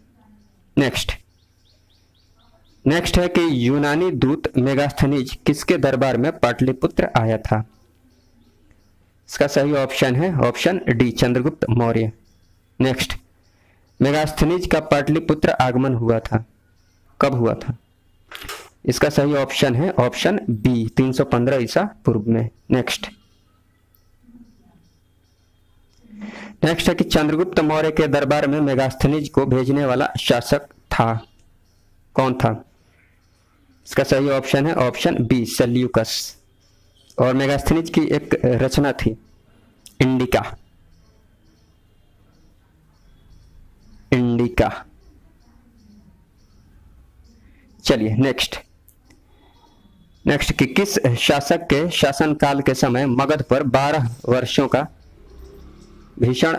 नेक्स्ट है कि यूनानी दूत मेगास्थनीज किसके दरबार में पाटलिपुत्र आया था? इसका सही ऑप्शन है option D, Chandragupta Maurya. Next, Megasthenes का पाटलिपुत्र आगमन हुआ था, कब हुआ था? इसका सही ऑप्शन है ऑप्शन बी, 315 ईसा पूर्व में। नेक्स्ट है कि चंद्रगुप्त मौर्य के दरबार में मेगास्थनीज को भेजने वाला शासक था कौन था? इसका सही ऑप्शन है ऑप्शन बी, सेल्यूकस। और मेगास्थनीज की एक रचना थी इंडिका। चलिए नेक्स्ट कि किस शासक के शासनकाल के समय मगध पर 12 वर्षों का भीषण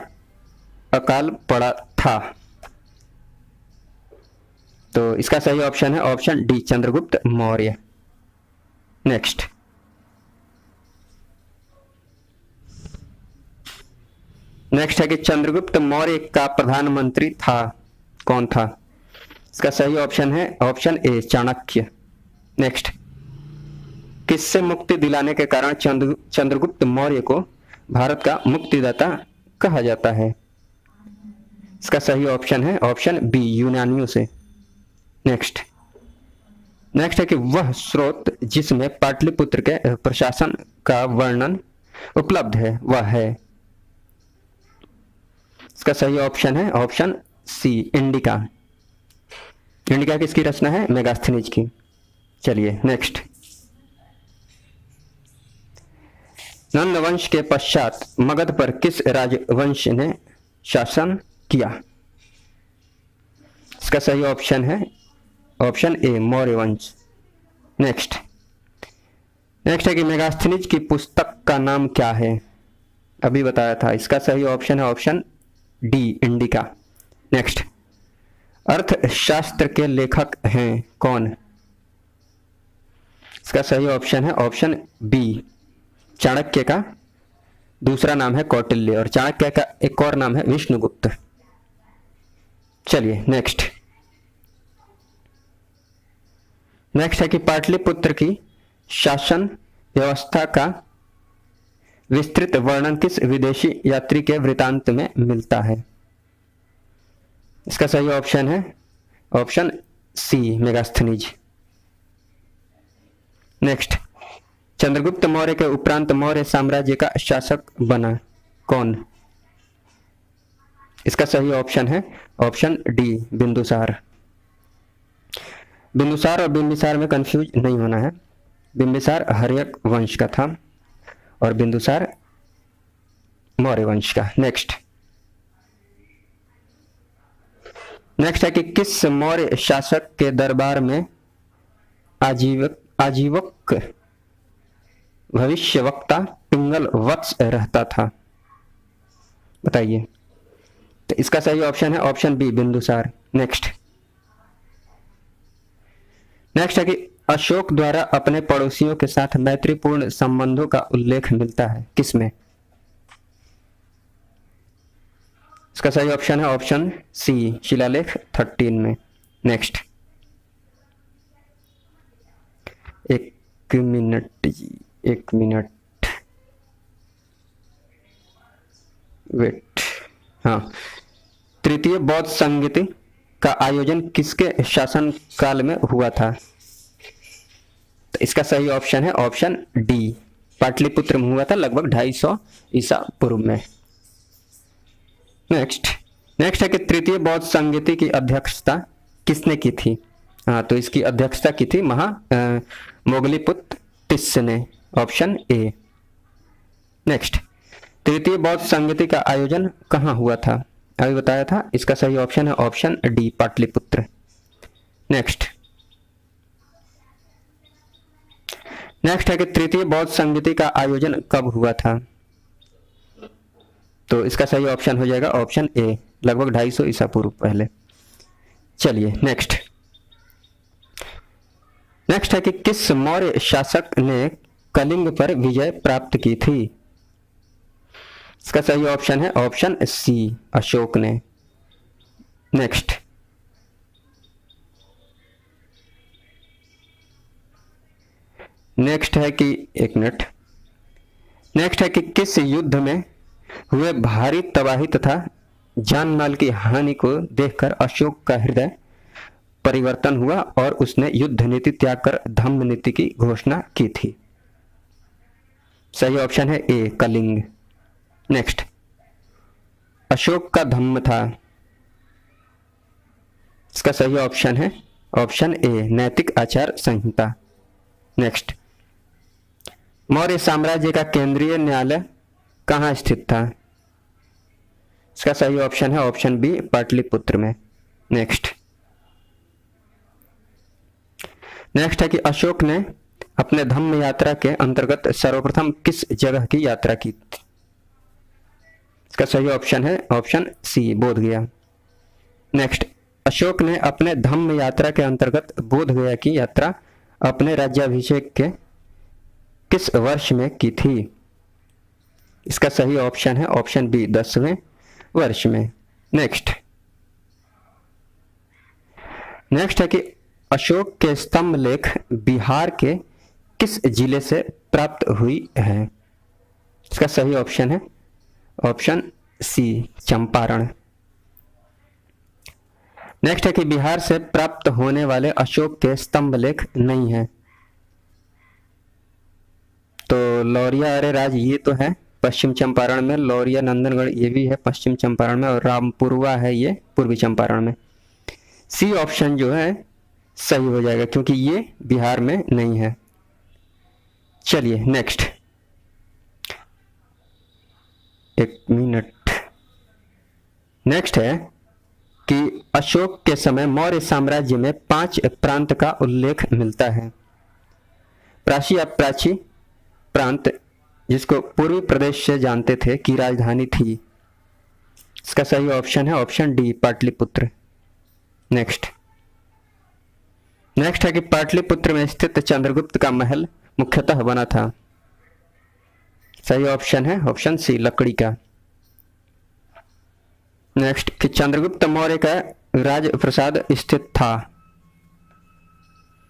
अकाल पड़ा था? तो इसका सही ऑप्शन है option D, Chandragupta Maurya. Next है कि चंद्रगुप्त मौर्य का प्रधानमंत्री था कौन था? इसका सही ऑप्शन है ऑप्शन ए, चाणक्य। नेक्स्ट, किससे मुक्ति दिलाने के कारण चंद्रगुप्त मौर्य को भारत का मुक्तिदाता कहा जाता है? इसका सही ऑप्शन है ऑप्शन बी, यूनानियों से। नेक्स्ट है कि वह स्रोत जिसमें पाटलिपुत्र के प्रशासन का वर्णन उपलब्ध है वह है? इसका सही ऑप्शन है ऑप्शन सी, इंडिका। किसकी रचना है? मेगास्थनीज की। चलिए नेक्स्ट, नंद वंश के पश्चात मगध पर किस राजवंश ने शासन किया? इसका सही ऑप्शन है ऑप्शन ए, मौर्य वंश। नेक्स्ट है कि मेगास्थनीज की पुस्तक का नाम क्या है? अभी बताया था, इसका सही ऑप्शन है ऑप्शन डी, इंडिका। नेक्स्ट, अर्थशास्त्र के लेखक हैं कौन? इसका सही ऑप्शन है ऑप्शन बी, चाणक्य का दूसरा नाम है कौटिल्य और चाणक्य का एक और नाम है विष्णुगुप्त। चलिए नेक्स्ट है कि पाटलिपुत्र की शासन व्यवस्था का विस्तृत वर्णन किस विदेशी यात्री के वृतांत में मिलता है? इसका सही ऑप्शन है option C, Megasthenes. Next, Chandragupta Maurya के उपरांत मौर्य साम्राज्य का शासक बना कौन? इसका सही ऑप्शन है ऑप्शन डी, बिंदुसार। बिंदुसार और बिंबिसार में कंफ्यूज नहीं होना है। बिंबिसार हर्यक वंश का था और बिंदुसार मौर्य वंश का। नेक्स्ट है कि किस मौर्य शासक के दरबार में आजीवक भविष्यवक्ता पिंगल वत्स रहता था? बताइए। तो इसका सही ऑप्शन है ऑप्शन बी बिंदुसार। नेक्स्ट है कि अशोक द्वारा अपने पड़ोसियों के साथ मैत्रीपूर्ण संबंधों का उल्लेख मिलता है किसमें? इसका सही ऑप्शन है ऑप्शन सी शिलालेख 13 में। नेक्स्ट, एक मिनट वेट। हाँ, तृतीय बौद्ध संगीति का आयोजन किसके शासन काल में हुआ था? तो इसका सही ऑप्शन है ऑप्शन डी पाटलिपुत्र में हुआ था, लगभग 250 ईसा पूर्व में। नेक्स्ट है कि तृतीय बौद्ध संगीति की अध्यक्षता किसने की थी? हाँ, तो इसकी अध्यक्षता की थी मोगलीपुत्र तिस्स ने, ऑप्शन ए। नेक्स्ट, तृतीय बौद्ध संगीति का आयोजन कहाँ हुआ था? अभी बताया था, इसका सही ऑप्शन है ऑप्शन डी पाटलिपुत्र। नेक्स्ट है कि तृतीय बौद्ध संगीति का आयोजन कब हुआ था? तो इसका सही ऑप्शन हो जाएगा ऑप्शन ए, लगभग 250 ईसा पूर्व पहले। चलिए नेक्स्ट है कि किस मौर्य शासक ने कलिंग पर विजय प्राप्त की थी? इसका सही ऑप्शन है ऑप्शन सी अशोक ने। नेक्स्ट है कि नेक्स्ट है कि किस युद्ध में हुए भारी तबाही तथा जान माल की हानि को देखकर अशोक का हृदय परिवर्तन हुआ और उसने युद्ध नीति त्याग कर धम्म नीति की घोषणा की थी? सही ऑप्शन है ए कलिंग। नेक्स्ट, अशोक का धम्म था, इसका सही ऑप्शन है ऑप्शन ए नैतिक आचार संहिता। नेक्स्ट, मौर्य साम्राज्य का केंद्रीय न्यायालय कहाँ स्थित था? इसका सही ऑप्शन है ऑप्शन बी पाटलिपुत्र में। नेक्स्ट है कि अशोक ने अपने धम्म यात्रा के अंतर्गत सर्वप्रथम किस जगह की यात्रा की थी? इसका सही ऑप्शन है option C Bodhgaya. Next, Ashoka ने अपने धम्म यात्रा के अंतर्गत बोधगया की यात्रा अपने राज्याभिषेक के किस वर्ष में की थी? इसका सही ऑप्शन है ऑप्शन बी 10वें वर्ष में। नेक्स्ट है कि अशोक के स्तंभ लेख बिहार के किस जिले से प्राप्त हुई है? इसका सही ऑप्शन है ऑप्शन सी चंपारण। नेक्स्ट है कि बिहार से प्राप्त होने वाले अशोक के स्तंभ लेख नहीं है। तो लौरिया अरे राज ये तो है पश्चिम चंपारण में, लौरिया नंदनगढ़ ये भी है पश्चिम चंपारण में, और रामपुरवा है ये पूर्वी चंपारण में। सी ऑप्शन जो है सही हो जाएगा क्योंकि ये बिहार में नहीं है। चलिए नेक्स्ट, नेक्स्ट है कि अशोक के समय मौर्य साम्राज्य में 5 प्रांत का उल्लेख मिलता है। प्राची या प्राची प्रांत जिसको पूर्वी प्रदेश से जानते थे की राजधानी थी। इसका सही ऑप्शन है ऑप्शन डी पाटलिपुत्र। नेक्स्ट है कि पाटलिपुत्र में स्थित चंद्रगुप्त का महल मुख्यतः बना था। सही ऑप्शन है ऑप्शन सी लकड़ी का। नेक्स्ट कि चंद्रगुप्त मौर्य का राजप्रसाद स्थित था।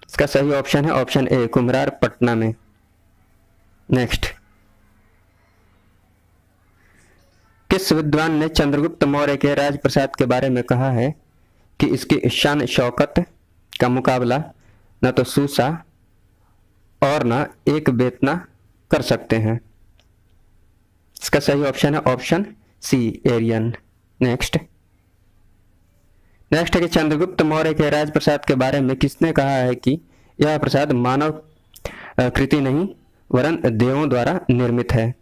इसका सही ऑप्शन है ऑप्शन ए कुम्हरार पटना में। नेक्स्ट, किस विद्वान ने चंद्रगुप्त मौर्य के राजप्रसाद के बारे में कहा है कि इसकी शान शौकत का मुकाबला न तो सूसा और न एक बेतना कर सकते हैं? इसका सही ऑप्शन है ऑप्शन सी एरियन। नेक्स्ट है कि चंद्रगुप्त मौर्य के राजप्रसाद के बारे में किसने कहा है कि यह प्रसाद मानव कृति नहीं वरन देवों द्वारा निर्मित है?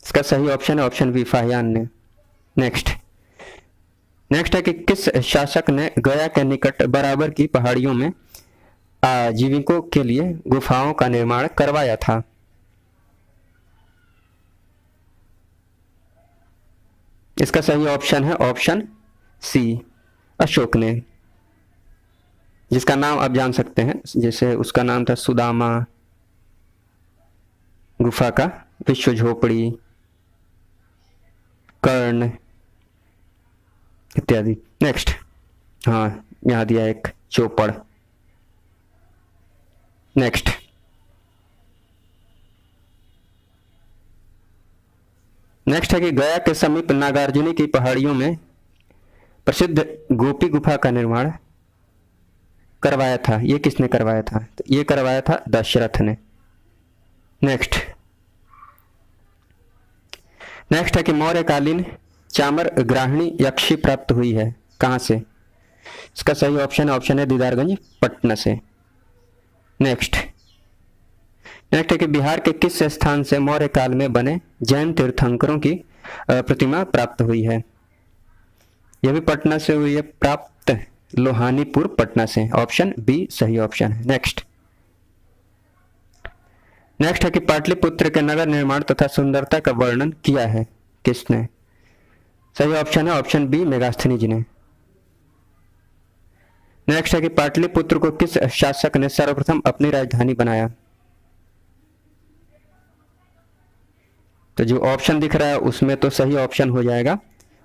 इसका सही ऑप्शन है ऑप्शन बी फाहियान ने। नेक्स्ट है कि किस शासक ने गया के निकट बराबर की पहाड़ियों में आजीविकों के लिए गुफाओं का निर्माण करवाया था? इसका सही ऑप्शन है ऑप्शन सी, अशोक ने, जिसका नाम आप जान सकते हैं। जैसे उसका नाम था सुदामा, गुफा का विश्व झोपड़ी, कर्ण इत्यादि। नेक्स्ट, हाँ यहां दिया एक चौपड़। नेक्स्ट, नेक्स्ट है कि गया के समीप नागार्जुनी की पहाड़ियों में प्रसिद्ध गोपी गुफा का निर्माण करवाया था। ये किसने करवाया था? तो ये करवाया था दशरथ ने। नेक्स्ट, नेक्स्ट है कि मौर्यकालीन चामर ग्राहिणी यक्षी प्राप्त हुई है कहां से? इसका सही ऑप्शन है दीदारगंज पटना से। नेक्स्ट, नेक्स्ट है कि बिहार के किस स्थान से मौर्य काल में बने जैन तीर्थंकरों की प्रतिमा प्राप्त हुई है? यह भी पटना से हुई है प्राप्त, लोहानीपुर पटना से। ऑप्शन बी सही ऑप्शन है। नेक्स्ट, नेक्स्ट है कि पाटलिपुत्र के नगर निर्माण तथा सुंदरता का वर्णन किया है किसने? सही ऑप्शन है ऑप्शन बी, मेगास्थनी जी ने। नेक्स्ट है कि पाटलिपुत्र को किस शासक ने सर्वप्रथम अपनी राजधानी बनाया? तो जो ऑप्शन दिख रहा है उसमें तो सही ऑप्शन हो जाएगा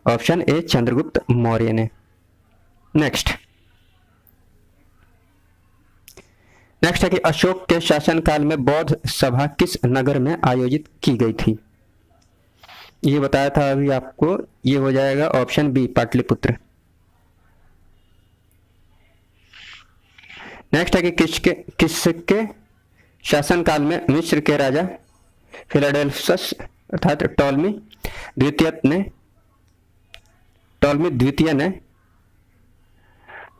ऑप्शन ए, चंद्रगुप्त मौर्य ने। नेक्स्ट, नेक्स्ट है कि अशोक के शासनकाल में बौद्ध सभा किस नगर में आयोजित की गई थी? ये बताया था अभी आपको, ये हो जाएगा ऑप्शन बी, पाटलिपुत्र। नेक्स्ट है कि किसके शासनकाल में मिस्र के राजा फिलाडेल्फस अर्थात टॉलमी द्वितीय ने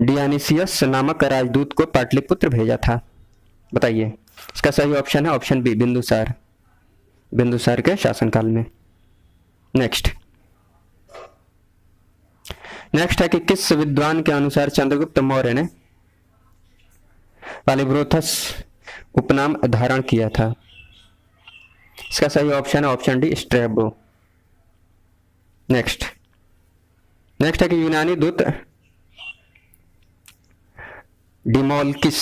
डियानिसियस नामक राजदूत को पाटलिपुत्र भेजा था? बताइए। इसका सही ऑप्शन है ऑप्शन बी, बिंदुसार, बिंदुसार के शासनकाल में। नेक्स्ट, नेक्स्ट है कि किस विद्वान के अनुसार चंद्रगुप्त मौर्य ने पालिब्रोथस उपनाम धारण किया था? इसका सही ऑप्शन है option D, Strabo. Next, next है कि यूनानी दूत डिमोल्किस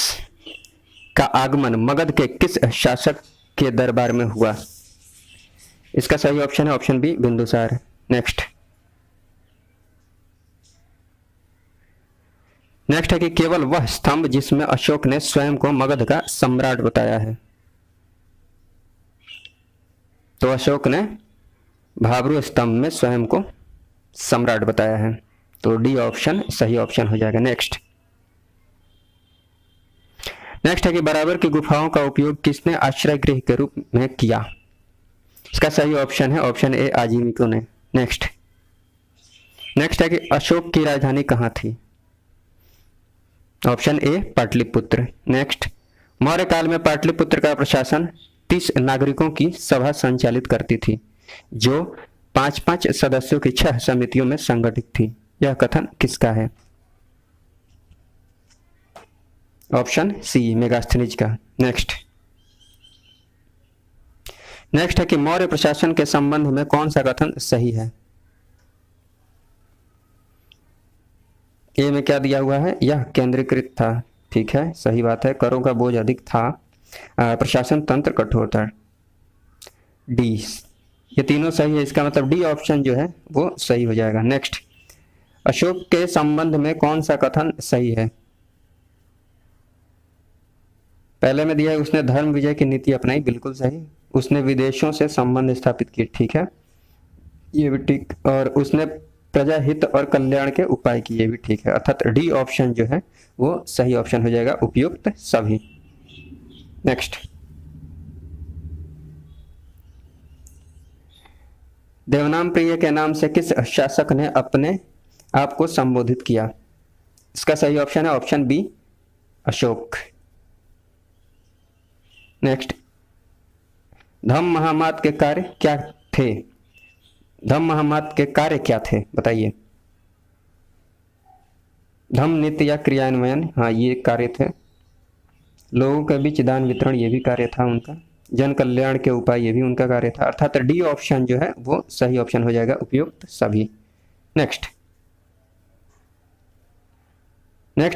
का आगमन मगध के किस शासक के दरबार में हुआ? इसका सही ऑप्शन है option B, Bindusara. Next, next है कि केवल वह स्तंभ जिसमें अशोक ने स्वयं को मगध का सम्राट बताया है? तो अशोक ने भाब्रू स्तंभ में स्वयं को सम्राट बताया है, तो डी ऑप्शन सही ऑप्शन हो जाएगा। नेक्स्ट, नेक्स्ट है कि बराबर की गुफाओं का उपयोग किसने आश्रय गृह के रूप में किया? इसका सही ऑप्शन है ऑप्शन ए, आजीविकों ने। नेक्स्ट, नेक्स्ट है कि अशोक की राजधानी कहां थी? Option A, Pataliputra. Next, Maurya काल में पाटलिपुत्र का प्रशासन 30 नागरिकों की सभा संचालित करती थी जो 5-5 सदस्यों की 6 समितियों में संगठित थी। यह कथन किसका है? ऑप्शन सी, मेगास्थनीज का। नेक्स्ट, नेक्स्ट है कि मौर्य प्रशासन के संबंध में कौन सा कथन सही है? ए में क्या दिया हुआ है? यह केंद्रीकृत था। ठीक है, सही बात है, करों का बोझ अधिक था, प्रशासन तंत्र कठोर था। डी, ये तीनों सही है, इसका मतलब डी ऑप्शन जो है वो सही हो जाएगा। नेक्स्ट, अशोक के संबंध में कौन सा कथन सही है? पहले में दिया है उसने धर्म विजय की नीति अपनाई, बिल्कुल सही। उसने विदेशों से संबंध स्थापित किए, ठीक है, ये भी ठीक। और उसने प्रजा हित और कल्याण के उपाय किए, ये भी ठीक है। अर्थात डी ऑप्शन जो है वो सही ऑप्शन हो जाएगा, उपयुक्त सभी। नेक्स्ट, देवनाम प्रिय के नाम से किस शासक ने अपने आप को संबोधित किया? इसका सही ऑप्शन है ऑप्शन बी, अशोक। नेक्स्ट, धम्म महामात के कार्य क्या थे? धम्म महामात के कार्य क्या थे, बताइए। धम्म नीति या क्रियान्वयन, हाँ ये कार्य थे। लोगों के बीच दान वितरण ये भी कार्य था उनका। जन कल्याण के उपाय ये भी उनका कार्य था। अर्थात डी ऑप्शन जो है वो सही ऑप्शन हो जाएगा, उपयुक्त सभी। नेक्स्ट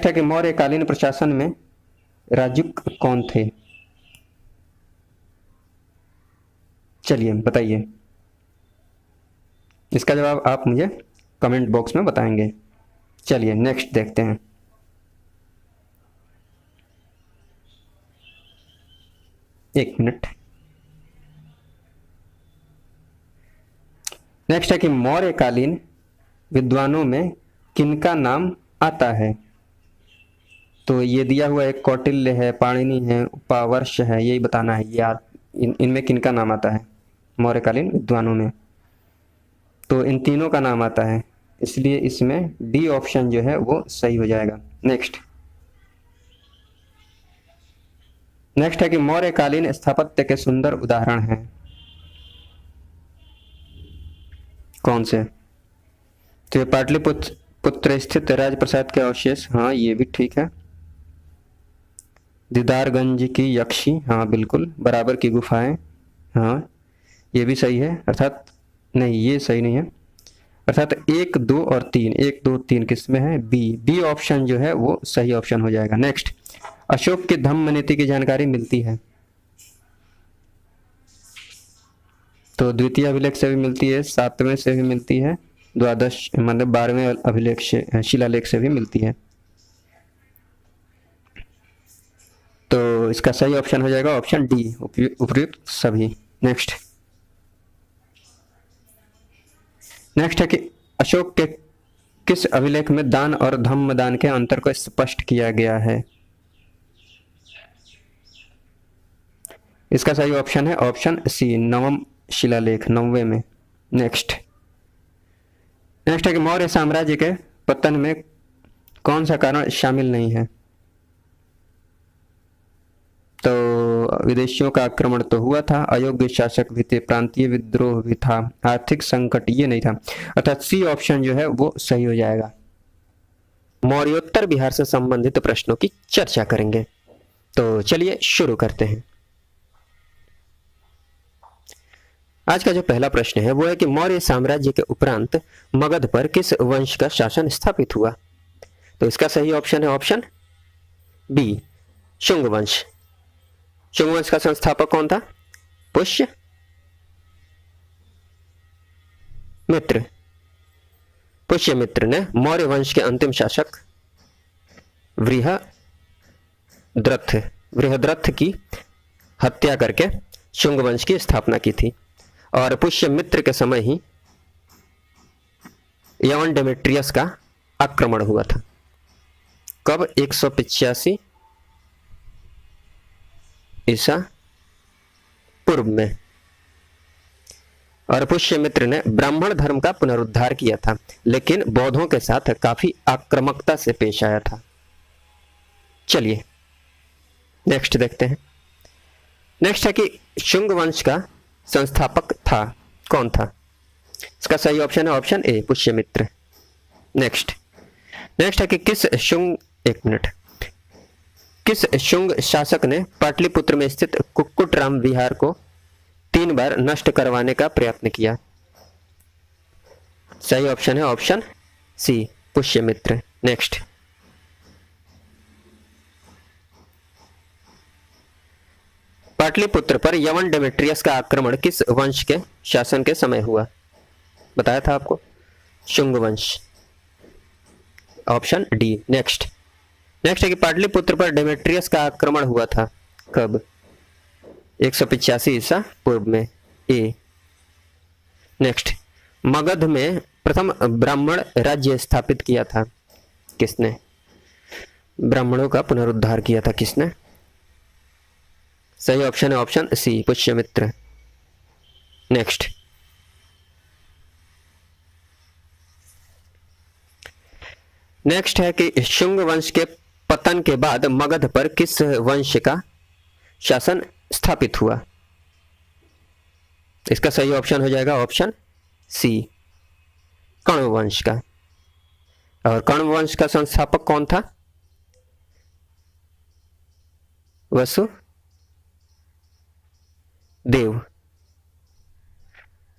है कि मौर्यकालीन प्रशासन में राजुक कौन थे? चलिए बताइए, इसका जवाब आप मुझे कमेंट बॉक्स में बताएंगे। चलिए नेक्स्ट देखते हैं। एक मिनट। नेक्स्ट है कि मौर्यकालीन विद्वानों में किनका नाम आता है? तो ये दिया हुआ एक कौटिल्य है, पाणिनि है, उपावर्ष है, यही बताना है। ये इनमें किनका नाम आता है मौर्यकालीन विद्वानों में? तो इन तीनों का नाम आता है, इसलिए इसमें डी ऑप्शन जो है वो सही हो जाएगा। नेक्स्ट है कि मौर्यकालीन स्थापत्य के सुंदर उदाहरण हैं कौन से? तो ये पाटलिपुत्र स्थित राजप्रसाद के अवशेष, हाँ ये भी ठीक है। दीदारगंज की यक्षी, हाँ बिल्कुल। बराबर की गुफाएं, हाँ ये भी सही है। अर्थात नहीं, ये सही नहीं है। अर्थात 1, 2 और 3, 1, 2, 3 किस में है? बी ऑप्शन जो है वो सही ऑप्शन हो जाएगा। नेक्स्ट, अशोक की धम्म नीति की जानकारी मिलती है? तो द्वितीय अभिलेख से भी मिलती है, 7वें से भी मिलती है, द्वादश मतलब 12वें अभिलेख से, शिलालेख से भी मिलती है। तो इसका सही ऑप्शन हो जाएगा ऑप्शन डी, उपयुक्त सभी। नेक्स्ट है कि अशोक के किस अभिलेख में दान और धम्म दान के अंतर को स्पष्ट किया गया है? इसका सही ऑप्शन है ऑप्शन सी, 9वां शिलालेख, 9वें में। नेक्स्ट है कि मौर्य साम्राज्य के पतन में कौन सा कारण शामिल नहीं है? तो विदेशियों का आक्रमण तो हुआ था, अयोग्य शासक भी थे, प्रांतीय विद्रोह भी था, आर्थिक संकट ये नहीं था। अर्थात सी ऑप्शन जो है वो सही हो जाएगा। मौर्योत्तर बिहार से संबंधित प्रश्नों की चर्चा करेंगे, तो चलिए शुरू करते हैं। आज का जो पहला प्रश्न है वो है कि मौर्य साम्राज्य के उपरांत मगध पर किस वंश का शासन स्थापित हुआ? तो इसका सही ऑप्शन है ऑप्शन बी, शुंग वंश। शुंग वंश का संस्थापक कौन था? पुष्य मित्र। पुष्यमित्र ने मौर्य वंश के अंतिम शासक बृहद्रथ की हत्या करके शुंग वंश की स्थापना की थी। और पुष्यमित्र के समय ही यवन डेमेट्रियस का आक्रमण हुआ था। कब? 185 ईसा पूर्व में। और पुष्यमित्र ने ब्राह्मण धर्म का पुनरुद्धार किया था, लेकिन बौद्धों के साथ काफी आक्रामकता से पेश आया था। चलिए नेक्स्ट देखते हैं। नेक्स्ट है कि शुंग वंश का संस्थापक था कौन था? इसका सही ऑप्शन है ऑप्शन ए, पुष्यमित्र। नेक्स्ट है कि किस शुंग शासक ने पाटलिपुत्र में स्थित कुक्कुटराम विहार को 3 बार नष्ट करवाने का प्रयत्न किया? सही ऑप्शन है option C, Pushyamitra. Next Pataliputra पर यवन डेमेट्रियस का आक्रमण किस वंश के शासन के समय हुआ? बताया था आपको, शुंग वंश, ऑप्शन डी। नेक्स्ट है कि पाटलिपुत्र पर डेमेट्रियस का आक्रमण हुआ था कब? 185 ईसा पूर्व में, ए। नेक्स्ट, मगध में प्रथम ब्राह्मण राज्य स्थापित किया था किसने? ब्राह्मणों का पुनरुद्धार किया था किसने? सही ऑप्शन है ऑप्शन सी, पुष्यमित्र। नेक्स्ट है कि शुंग वंश के पतन के बाद मगध पर किस वंश का शासन स्थापित हुआ? इसका सही ऑप्शन हो जाएगा ऑप्शन सी, कण्व वंश का। और कण्व वंश का संस्थापक कौन था? वसुदेव।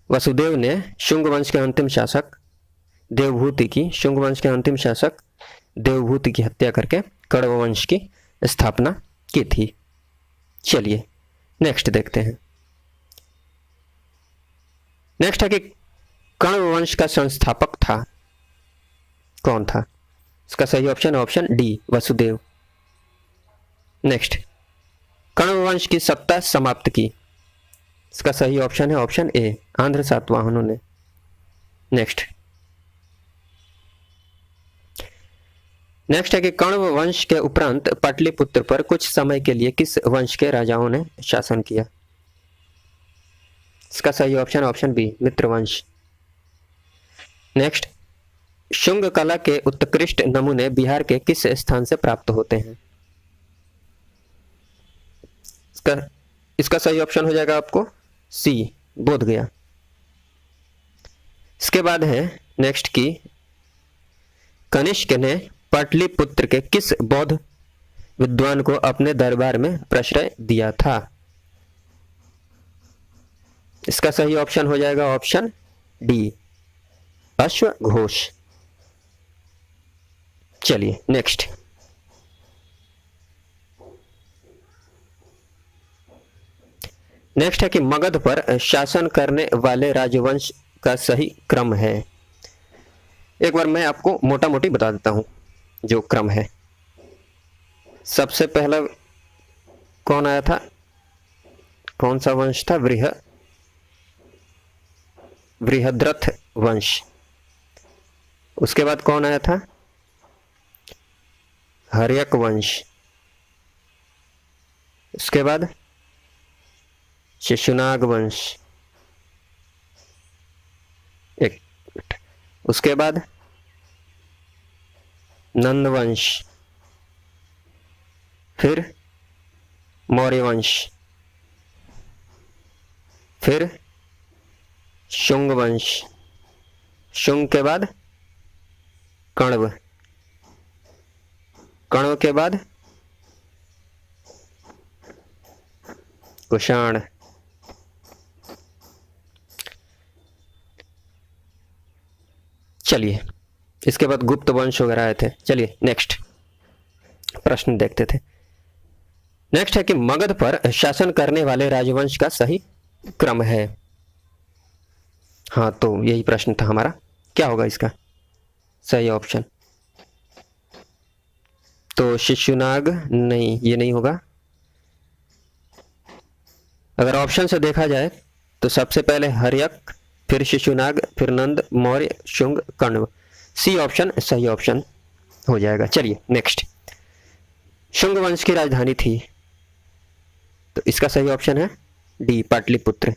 वसुदेव ने शुंग वंश के अंतिम शासक देवभूति की हत्या करके कण्व वंश की स्थापना की थी। चलिए नेक्स्ट देखते हैं। नेक्स्ट है कि कण्व वंश का संस्थापक था कौन था? इसका सही ऑप्शन है option D, Vasudev. Next, Kanva वंश की सत्ता समाप्त की। इसका सही ऑप्शन है ऑप्शन ए, आंध्र सातवाहनों ने। नेक्स्ट है कि कण्व वंश के उपरांत पाटलिपुत्र पर कुछ समय के लिए किस वंश के राजाओं ने शासन किया? इसका सही ऑप्शन ऑप्शन बी, मित्र वंश। नेक्स्ट, शुंग कला के उत्कृष्ट नमूने बिहार के किस स्थान से प्राप्त होते हैं? इसका सही ऑप्शन हो जाएगा आपको सी, बोधगया। इसके बाद है नेक्स्ट की कनिष्क ने पाटलिपुत्र के किस बौद्ध विद्वान को अपने दरबार में प्रश्रय दिया था? इसका सही ऑप्शन हो जाएगा ऑप्शन डी, अश्वघोष। चलिए नेक्स्ट, है कि मगध पर शासन करने वाले राजवंश का सही क्रम है। एक बार मैं आपको मोटा मोटी बता देता हूं जो क्रम है। सबसे पहला कौन आया था? कौन सा वंश था? बृहद्रथ वंश। उसके बाद कौन आया था? हर्यक वंश। उसके बाद शिशुनाग वंश। उसके बाद नंद वंश, फिर मौर्य वंश, फिर शुंग वंश, शुंग के बाद कण्व, कण्व के बाद कुषाण। चलिए इसके बाद गुप्त वंश वगैरह आए थे। चलिए नेक्स्ट प्रश्न देखते थे। नेक्स्ट है कि मगध पर शासन करने वाले राजवंश का सही क्रम है। हाँ, तो यही प्रश्न था हमारा, क्या होगा इसका सही ऑप्शन? तो शिशुनाग नहीं, ये नहीं होगा। अगर ऑप्शन से देखा जाए तो सबसे पहले हर्यक, फिर शिशुनाग, फिर नंद, मौर्य, शुंग, कण्व। सी ऑप्शन सही ऑप्शन हो जाएगा। चलिए नेक्स्ट, शुंग वंश की राजधानी थी, तो इसका सही ऑप्शन है डी, पाटलिपुत्र।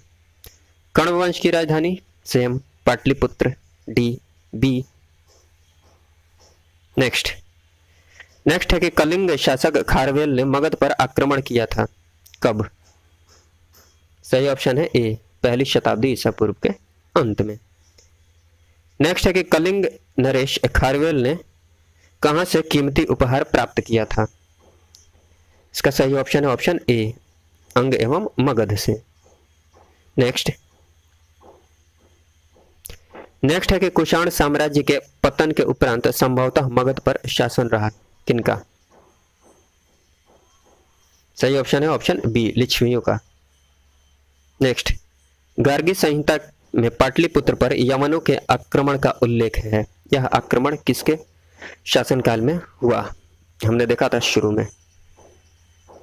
कण्व वंश की राजधानी same, Pataliputra, D, B. Next है कि कलिंग शासक खारवेल ने मगध पर आक्रमण किया था, कब? सही ऑप्शन है ए, पहली शताब्दी ईसा पूर्व के अंत में। नेक्स्ट है कि कलिंग नरेश खारवेल ने कहां से कीमती उपहार प्राप्त किया था? इसका सही ऑप्शन है ऑप्शन ए, अंग एवं मगध से। नेक्स्ट है कि कुषाण साम्राज्य के पतन के उपरांत संभवतः मगध पर शासन रहा किनका? सही ऑप्शन है ऑप्शन बी, लिच्छवियों का। नेक्स्ट, गार्गी संहिता में पाटलिपुत्र पर यवनों के आक्रमण का उल्लेख है। यह आक्रमण किसके शासनकाल में हुआ? हमने देखा था शुरू में,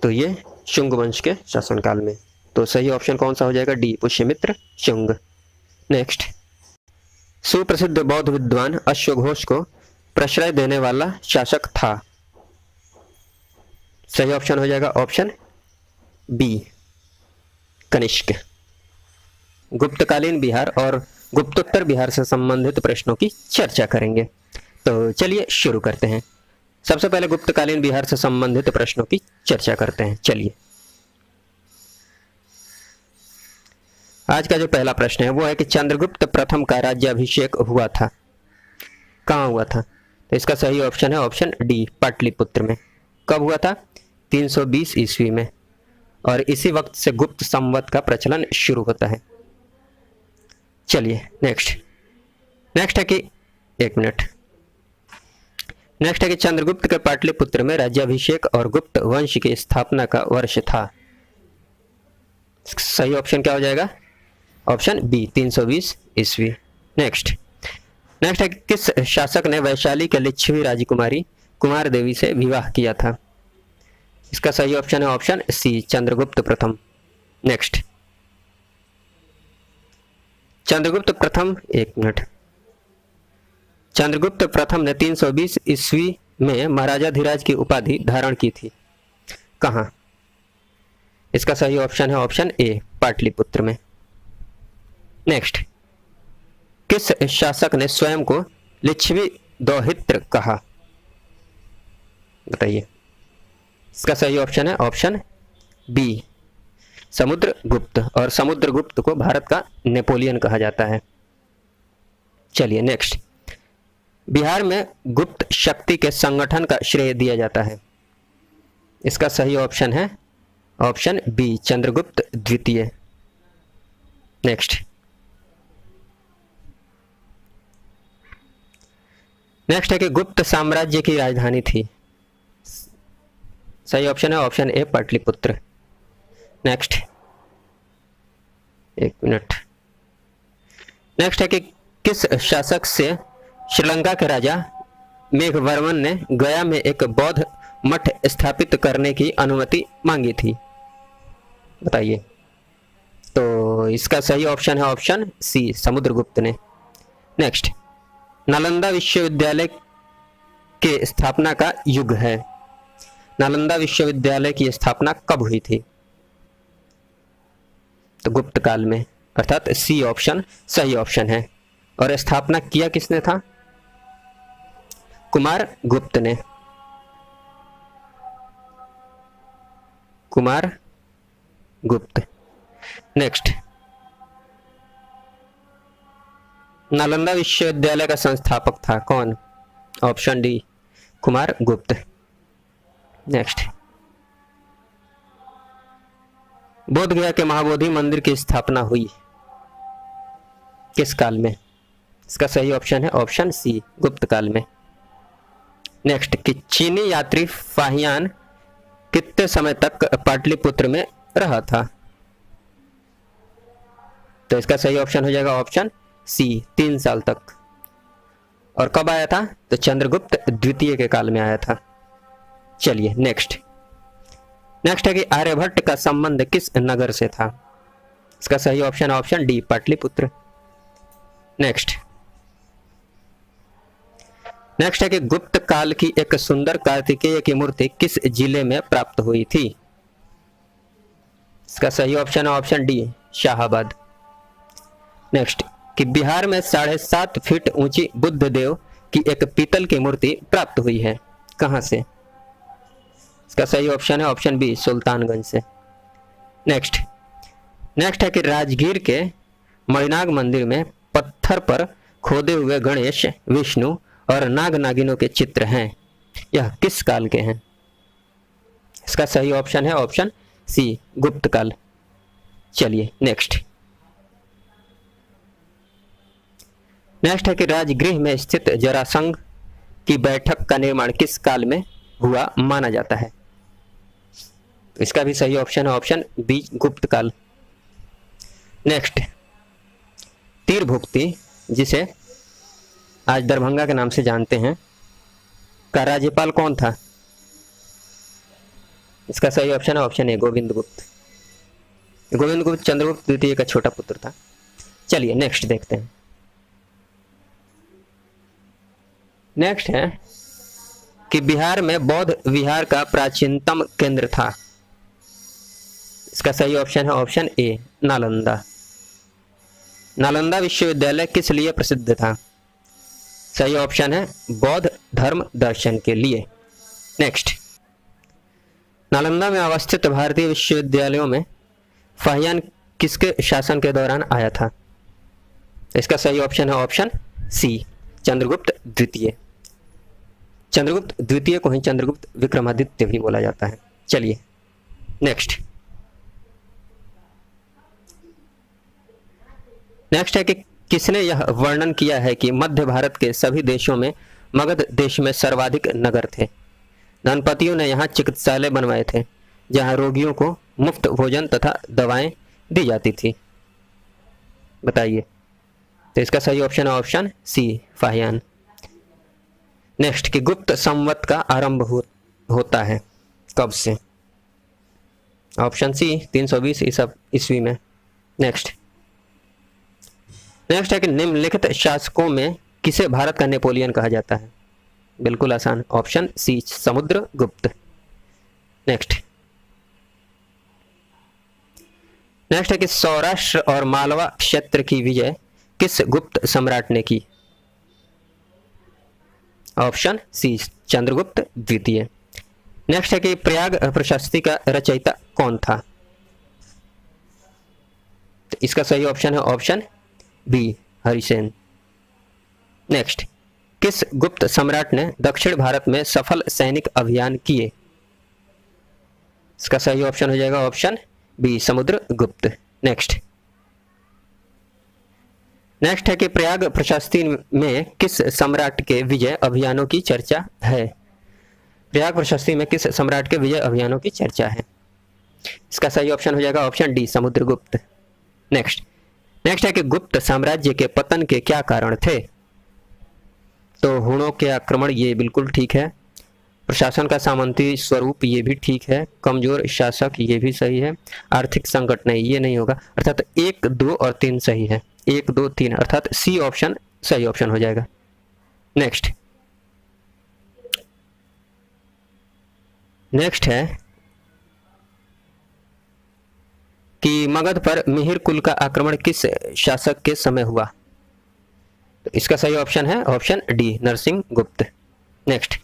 तो ये शुंग वंश के शासनकाल में। तो सही ऑप्शन कौन सा हो जाएगा? डी, पुष्यमित्र शुंग। नेक्स्ट, सुप्रसिद्ध बौद्ध विद्वान अश्वघोष को प्रश्रय देने वाला शासक था। सही ऑप्शन हो जाएगा ऑप्शन बी, कनिष्क। गुप्तकालीन बिहार और गुप्तोत्तर बिहार से संबंधित प्रश्नों की चर्चा करेंगे। तो चलिए शुरू करते हैं। सबसे पहले गुप्तकालीन बिहार से संबंधित प्रश्नों की चर्चा करते हैं। चलिए, आज का जो पहला प्रश्न है वो है कि चंद्रगुप्त प्रथम का राज्याभिषेक हुआ था, कहाँ हुआ था? तो इसका सही ऑप्शन है ऑप्शन डी, पाटलिपुत्र में। कब हुआ था? 320 ईस्वी में, और इसी वक्त से गुप्त संवत का प्रचलन शुरू होता है। चलिए नेक्स्ट है कि एक मिनट, नेक्स्ट है कि चंद्रगुप्त के पाटलिपुत्र में राज्याभिषेक और गुप्त वंश की स्थापना का वर्ष था। सही ऑप्शन क्या हो जाएगा? ऑप्शन बी 320 ईस्वी। नेक्स्ट है कि किस शासक ने वैशाली के लिच्छवी राजकुमारी कुमार देवी से विवाह किया था? इसका सही ऑप्शन है ऑप्शन सी चंद्रगुप्त प्रथम। नेक्स्ट चंद्रगुप्त प्रथम, एक मिनट, चंद्रगुप्त प्रथम ने 320 ईस्वी में महाराजाधिराज की उपाधि धारण की थी। कहाँ? इसका सही ऑप्शन है ऑप्शन ए पाटलिपुत्र में। नेक्स्ट किस शासक ने स्वयं को लिच्छवी दौहित्र कहा? बताइए। इसका सही ऑप्शन है ऑप्शन बी समुद्रगुप्त, और समुद्रगुप्त को भारत का नेपोलियन कहा जाता है। चलिए नेक्स्ट, बिहार में गुप्त शक्ति के संगठन का श्रेय दिया जाता है। इसका सही ऑप्शन है ऑप्शन बी चंद्रगुप्त द्वितीय। नेक्स्ट है कि गुप्त साम्राज्य की राजधानी थी। सही ऑप्शन है ऑप्शन ए पाटलिपुत्र। नेक्स्ट, एक मिनट, नेक्स्ट है कि किस शासक से श्रीलंका के राजा मेघवर्मन ने गया में एक बौद्ध मठ स्थापित करने की अनुमति मांगी थी? बताइए। तो इसका सही ऑप्शन है ऑप्शन सी समुद्रगुप्त ने। नेक्स्ट, नालंदा विश्वविद्यालय के स्थापना का युग है। नालंदा विश्वविद्यालय की स्थापना कब हुई थी? तो गुप्त काल में, अर्थात सी ऑप्शन सही ऑप्शन है। और स्थापना किया किसने था? कुमार गुप्त ने। कुमार गुप्त। नेक्स्ट, नालंदा विश्वविद्यालय का संस्थापक था कौन? ऑप्शन डी कुमार गुप्त। नेक्स्ट, बोध गया के महाबोधि मंदिर की स्थापना हुई किस काल में? इसका सही ऑप्शन है ऑप्शन सी गुप्त काल में। नेक्स्ट, कि चीनी यात्री फाहियान कितने समय तक पाटलिपुत्र में रहा था? तो इसका सही ऑप्शन हो जाएगा ऑप्शन सी 3 साल तक। और कब आया था? तो चंद्रगुप्त द्वितीय के काल में आया था। चलिए नेक्स्ट है कि आर्यभट्ट का संबंध किस नगर से था? इसका सही option option D Pataliputra. Next है कि गुप्त काल की एक सुंदर कार्तिकेय की मूर्ति किस जिले में प्राप्त हुई थी? इसका सही ऑप्शन है ऑप्शन डी शाहाबाद। नेक्स्ट, कि बिहार में 7.5 फीट ऊंची बुद्ध देव की एक पीतल की मूर्ति प्राप्त हुई है। कहां से? इसका सही ऑप्शन है ऑप्शन बी सुल्तानगंज से। नेक्स्ट है कि राजगीर के मणिनाग मंदिर में पत्थर पर खोदे हुए गणेश, विष्णु और नाग नागिनों के चित्र हैं। यह किस काल के हैं? इसका सही ऑप्शन है ऑप्शन सी गुप्त काल। चलिए नेक्स्ट है कि राजगृह में स्थित जरासंघ की बैठक का निर्माण किस काल में हुआ माना जाता है? इसका भी सही ऑप्शन है ऑप्शन बी गुप्त काल। नेक्स्ट, तीरभुक्ति, जिसे आज दरभंगा के नाम से जानते हैं, का राज्यपाल कौन था? इसका सही ऑप्शन है ऑप्शन ए गोविंद गुप्त। गोविंद गुप्त चंद्रगुप्त द्वितीय का छोटा पुत्र था। चलिए नेक्स्ट देखते हैं। नेक्स्ट है कि बिहार में बौद्ध विहार का प्राचीनतम केंद्र था। इसका सही ऑप्शन है ऑप्शन ए नालंदा। नालंदा विश्वविद्यालय किस लिए प्रसिद्ध था? सही ऑप्शन है बौद्ध धर्म दर्शन के लिए। नेक्स्ट, नालंदा में अवस्थित भारतीय विश्वविद्यालयों में फाहियान किसके शासन के दौरान आया था? इसका सही ऑप्शन है ऑप्शन सी चंद्रगुप्त द्वितीय। चंद्रगुप्त द्वितीय को ही चंद्रगुप्त विक्रमादित्य भी बोला जाता है। चलिए नेक्स्ट है कि किसने यह वर्णन किया है कि मध्य भारत के सभी देशों में मगध देश में सर्वाधिक नगर थे। धनपतियों ने यहाँ चिकित्सालय बनवाए थे जहाँ रोगियों को मुफ्त भोजन तथा दवाएं दी जाती थी। बताइए। तो इसका सही ऑप्शन है ऑप्शन सी फाहियान। नेक्स्ट कि गुप्त संवत का आरंभ होता है कब से? ऑप्शन सी 320 ईस्वी में। नेक्स्ट है कि निम्नलिखित शासकों में किसे भारत का नेपोलियन कहा जाता है? बिल्कुल आसान, ऑप्शन सी समुद्रगुप्त। नेक्स्ट है कि सौराष्ट्र और मालवा क्षेत्र की विजय किस गुप्त सम्राट ने की? ऑप्शन सी चंद्रगुप्त द्वितीय। नेक्स्ट है कि प्रयाग प्रशस्ति का रचयिता कौन था? तो इसका सही ऑप्शन है ऑप्शन बी हरिसेन। नेक्स्ट किस गुप्त सम्राट ने दक्षिण भारत में सफल सैनिक अभियान किए? इसका सही ऑप्शन हो जाएगा ऑप्शन बी समुद्रगुप्त। नेक्स्ट है कि प्रयाग प्रशस्ति में किस सम्राट के विजय अभियानों की चर्चा है? प्रयाग प्रशस्ति में किस सम्राट के विजय अभियानों की चर्चा है? इसका सही ऑप्शन हो जाएगा ऑप्शन डी समुद्रगुप्त। नेक्स्ट है कि गुप्त साम्राज्य के पतन के क्या कारण थे? तो हुणों के आक्रमण, ये बिल्कुल ठीक है। प्रशासन का सामंती स्वरूप, ये भी ठीक है। कमजोर शासक, ये भी सही है। आर्थिक संकट, नहीं, ये नहीं होगा। अर्थात 1, 2 और 3 सही है। 1, 2, 3 अर्थात सी ऑप्शन सही ऑप्शन हो जाएगा। नेक्स्ट है कि मगध पर मिहिर कुल का आक्रमण किस शासक के समय हुआ? तो इसका सही ऑप्शन है ऑप्शन डी नरसिंह गुप्त। नेक्स्ट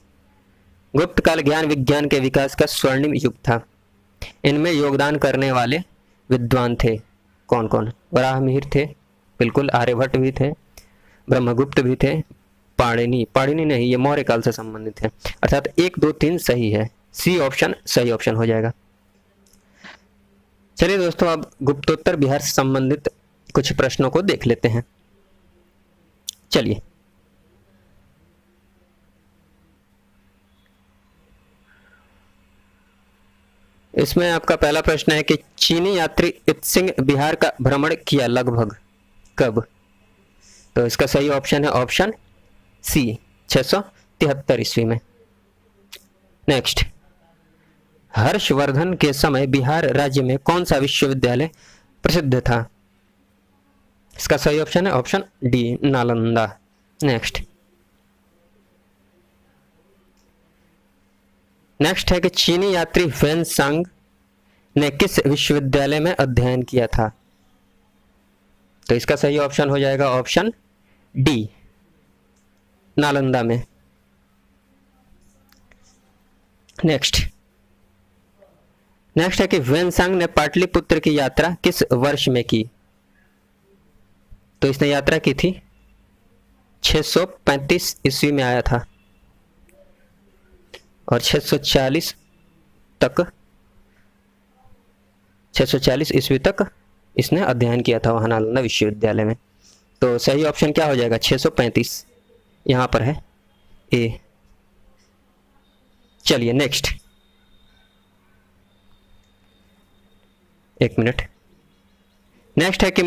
गुप्त काल ज्ञान विज्ञान के विकास का स्वर्णिम युग था। इनमें योगदान करने वाले विद्वान थे कौन कौन? वराह मिहिर थे, बिल्कुल। आर्यभट्ट भी थे, ब्रह्मगुप्त भी थे, पाणिनि नहीं, ये मौर्य काल से संबंधित है। अर्थात 1, 2, 3 सही है। सी ऑप्शन सही ऑप्शन हो जाएगा। चलिए दोस्तों, अब गुप्तोत्तर बिहार से संबंधित कुछ प्रश्नों को देख लेते हैं। चलिए इसमें आपका पहला प्रश्न है कि चीनी यात्री इत्सिंग बिहार का भ्रमण किया लगभग कब? तो इसका सही ऑप्शन है ऑप्शन सी 673 ईस्वी में। नेक्स्ट हर्षवर्धन के समय बिहार राज्य में कौन सा विश्वविद्यालय प्रसिद्ध था? इसका सही ऑप्शन है ऑप्शन डी नालंदा। नेक्स्ट है कि चीनी यात्री वेनसांग ने किस विश्वविद्यालय में अध्ययन किया था? तो इसका सही ऑप्शन हो जाएगा ऑप्शन डी नालंदा में। नेक्स्ट है कि वेनसांग ने पाटलिपुत्र की यात्रा किस वर्ष में की? तो इसने यात्रा की थी 635 ईस्वी में आया था और 640 ईस्वी तक इसने अध्ययन किया था वहां नालंदा विश्वविद्यालय में। तो सही ऑप्शन क्या हो जाएगा? 635 यहां पर है ए। चलिए नेक्स्ट, एक मिनट। नेक्स्ट है कि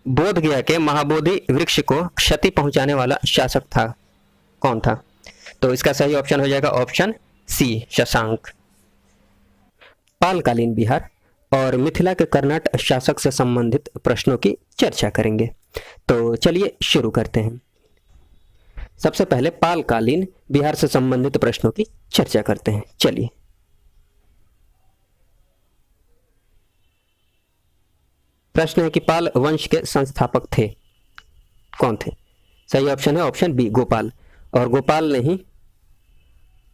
बोध गया के महाबोधि वृक्ष को क्षति पहुंचाने वाला शासक था कौन था? तो इसका सही ऑप्शन हो जाएगा ऑप्शन सी शशांक। पालकालीन बिहार और मिथिला के कर्नाट शासक से संबंधित प्रश्नों की चर्चा करेंगे। तो चलिए शुरू करते हैं। सबसे पहले पालकालीन बिहार से संबंधित प्रश्नों की चर्चा करते हैं। चलिए प्रश्न है कि पाल वंश के संस्थापक थे कौन थे? सही ऑप्शन है ऑप्शन बी गोपाल। और गोपाल ने ही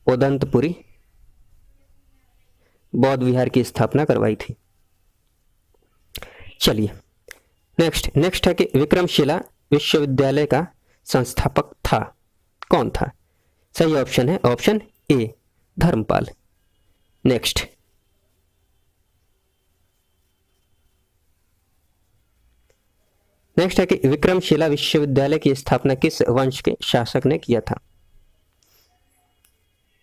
ओदंतपुरी बौद्ध विहार की स्थापना करवाई थी। चलिए नेक्स्ट है कि विक्रमशिला विश्वविद्यालय का संस्थापक था कौन था? सही ऑप्शन है option A Dharmapala. Next, next है कि विक्रमशिला विश्वविद्यालय की स्थापना किस वंश के शासक ने किया था?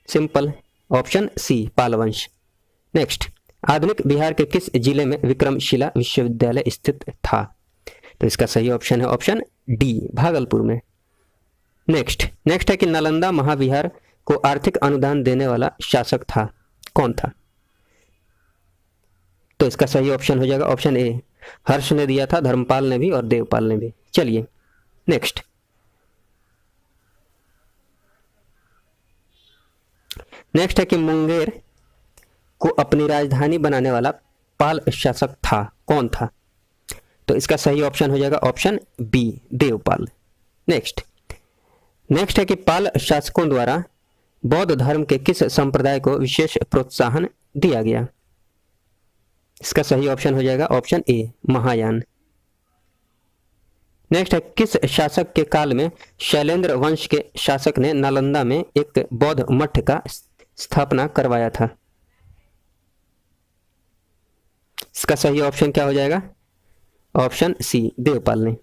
सिंपल, ऑप्शन सी, पाल वंश। नेक्स्ट, आधुनिक बिहार के किस जिले में विक्रमशिला विश्वविद्यालय स्थित था? तो इसका सही ऑप्शन है ऑप्शन डी, भागलपुर में। नेक्स्ट, नेक्स्ट है कि नालंदा महाविहार को आर्थिक अनुदान देने वाला शासक था, कौन था? तो इसका सही ऑप्शन हो जाएगा ऑप्शन ए, हर्ष ने दिया था, धर्मपाल ने भी और देवपाल ने भी। चलिए नेक्स्ट, नेक्स्ट है कि मुंगेर को अपनी राजधानी बनाने वाला पाल शासक था, कौन था? तो इसका सही ऑप्शन हो जाएगा option B, Devapala. Next, next है कि पाल शासकों द्वारा बौद्ध धर्म के किस संप्रदाय को विशेष प्रोत्साहन दिया गया? इसका सही ऑप्शन हो जाएगा ऑप्शन ए, महायान। नेक्स्ट है, किस शासक के काल में शैलेंद्र वंश के शासक ने नालंदा में एक बौद्ध मठ का स्थापना करवाया था? इसका सही ऑप्शन क्या हो जाएगा? ऑप्शन सी, देवपाल ने।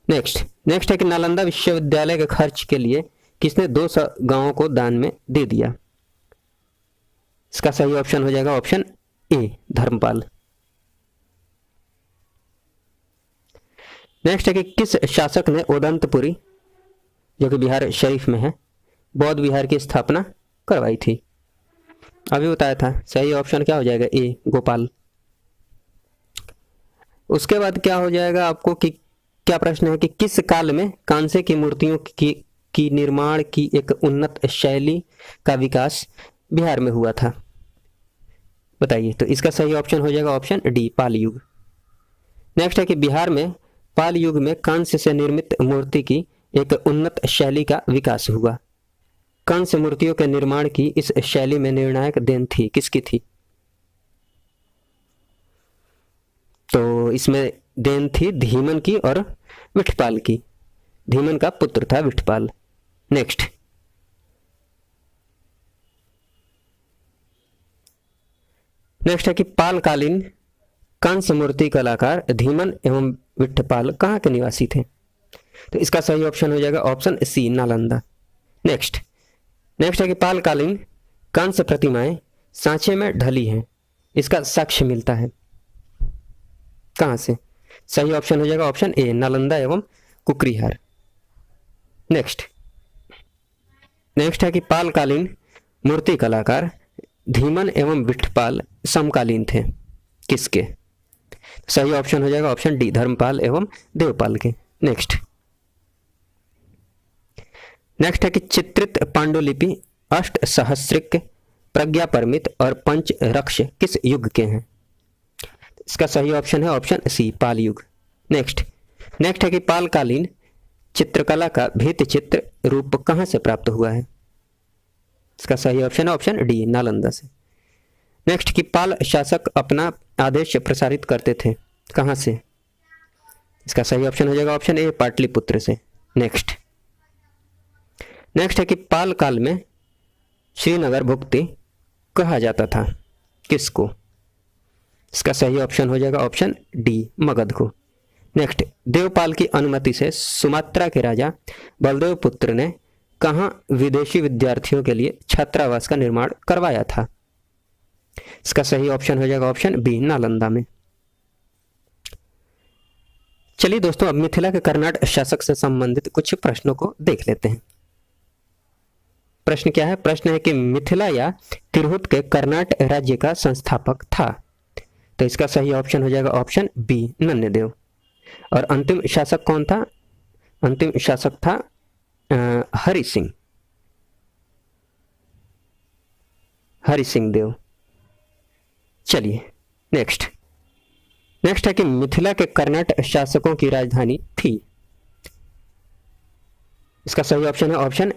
नेक्स्ट, नेक्स्ट है कि नालंदा विश्वविद्यालय के खर्च के लिए किसने 200 गांवों को दान में दे दिया? इसका सही ऑप्शन हो जाएगा ऑप्शन ए, धर्मपाल। नेक्स्ट है कि किस शासक ने ओदंतपुरी, जो कि बिहार शरीफ में है, बौद्ध विहार की स्थापना करवाई थी? अभी बताया था, सही ऑप्शन क्या हो जाएगा? ए, गोपाल। उसके बाद क्या हो जाएगा आपको कि क्या प्रश्न है कि किस काल में कांसे की मूर्तियों की निर्माण की एक उन्नत शैली का विकास बिहार में हुआ था? बताइए। तो इसका सही ऑप्शन हो जाएगा ऑप्शन डी, पाल युग। नेक्स्ट है कि बिहार में पाल युग में कांस्य से निर्मित मूर्ति की एक उन्नत शैली का विकास हुआ। कांस्य मूर्तियों के निर्माण की इस शैली में निर्णायक देन थी, किसकी थी? तो इसमें देन थी धीमन की और विठपाल की। धीमन का पुत्र था विठपाल। नेक्स्ट, नेक्स्ट है कि पालकालीन कांस्य मूर्ति कलाकार धीमन एवं विठपाल कहाँ के निवासी थे? तो इसका सही ऑप्शन हो जाएगा option C, Nalanda. Next, next है कि पालकालीन कांस्य प्रतिमाएं सांचे में ढली हैं, इसका साक्ष्य मिलता है कहां से? सही ऑप्शन हो जाएगा ऑप्शन ए, नालंदा एवं कुकरीहार। नेक्स्ट, नेक्स्ट है कि पालकालीन मूर्ति कलाकार धीमन एवं विठपाल समकालीन थे, किसके? सही ऑप्शन हो जाएगा ऑप्शन डी, धर्मपाल एवं देवपाल के। नेक्स्ट, नेक्स्ट है कि चित्रित पांडुलिपि अष्ट सहस्रिक, प्रज्ञा परमित और पंच रक्ष किस युग के हैं? इसका सही ऑप्शन है ऑप्शन सी, पाल युग। नेक्स्ट, नेक्स्ट है कि पालकालीन चित्रकला का भित्ति चित्र रूप कहां से प्राप्त हुआ है? इसका सही ऑप्शन है ऑप्शन डी, नालंदा से। नेक्स्ट कि पाल शासक अपना आदेश प्रसारित करते थे कहां से? इसका सही ऑप्शन हो जाएगा ऑप्शन ए, पाटलिपुत्र से। नेक्स्ट, नेक्स्ट है कि पाल काल में श्रीनगर भुक्ति कहा जाता था, किसको? इसका सही ऑप्शन हो जाएगा ऑप्शन डी, मगध को। नेक्स्ट, देवपाल की अनुमति से सुमात्रा के राजा बलदेव पुत्र ने कहां विदेशी विद्यार्थियों के लिए छात्रावास का निर्माण करवाया था? इसका सही ऑप्शन हो जाएगा ऑप्शन बी, नालंदा में। चलिए दोस्तों, अब मिथिला के कर्नाट शासक से संबंधित कुछ प्रश्नों को देख लेते हैं। प्रश्न क्या है? प्रश्न है कि मिथिला या तिरहुत के कर्नाट राज्य का संस्थापक था? तो इसका सही ऑप्शन हो जाएगा ऑप्शन बी, नन्यदेव। और अंतिम शासक कौन था? अंतिम शासक था हरि सिंह, हरि सिंह देव। चलिए नेक्स्ट, नेक्स्ट है कि मिथिला के कर्नाट शासकों की राजधानी थी? इसका सही ऑप्शन है ऑप्शन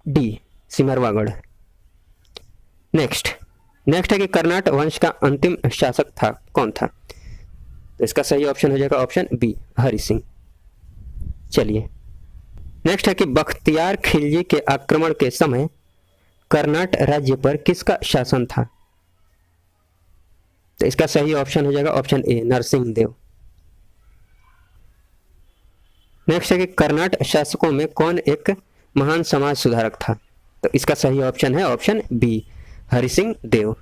डी, सिमरवागढ़। नेक्स्ट, नेक्स्ट है कि कर्नाट वंश का अंतिम शासक था, कौन था? तो इसका सही ऑप्शन हो जाएगा ऑप्शन बी, हरि सिंह। चलिए नेक्स्ट है कि बख्तियार खिलजी के आक्रमण के समय कर्नाट राज्य पर किसका शासन था? तो इसका सही ऑप्शन हो जाएगा option A, Narasimha Deva. Next है कि कर्नाटक शासकों में कौन एक महान समाज सुधारक था? तो इसका सही ऑप्शन है ऑप्शन बी, हरिसिंह देव।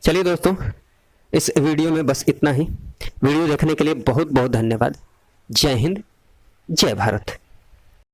चलिए दोस्तों, इस वीडियो में बस इतना ही। वीडियो देखने के लिए बहुत बहुत धन्यवाद। जय हिंद, जय भारत।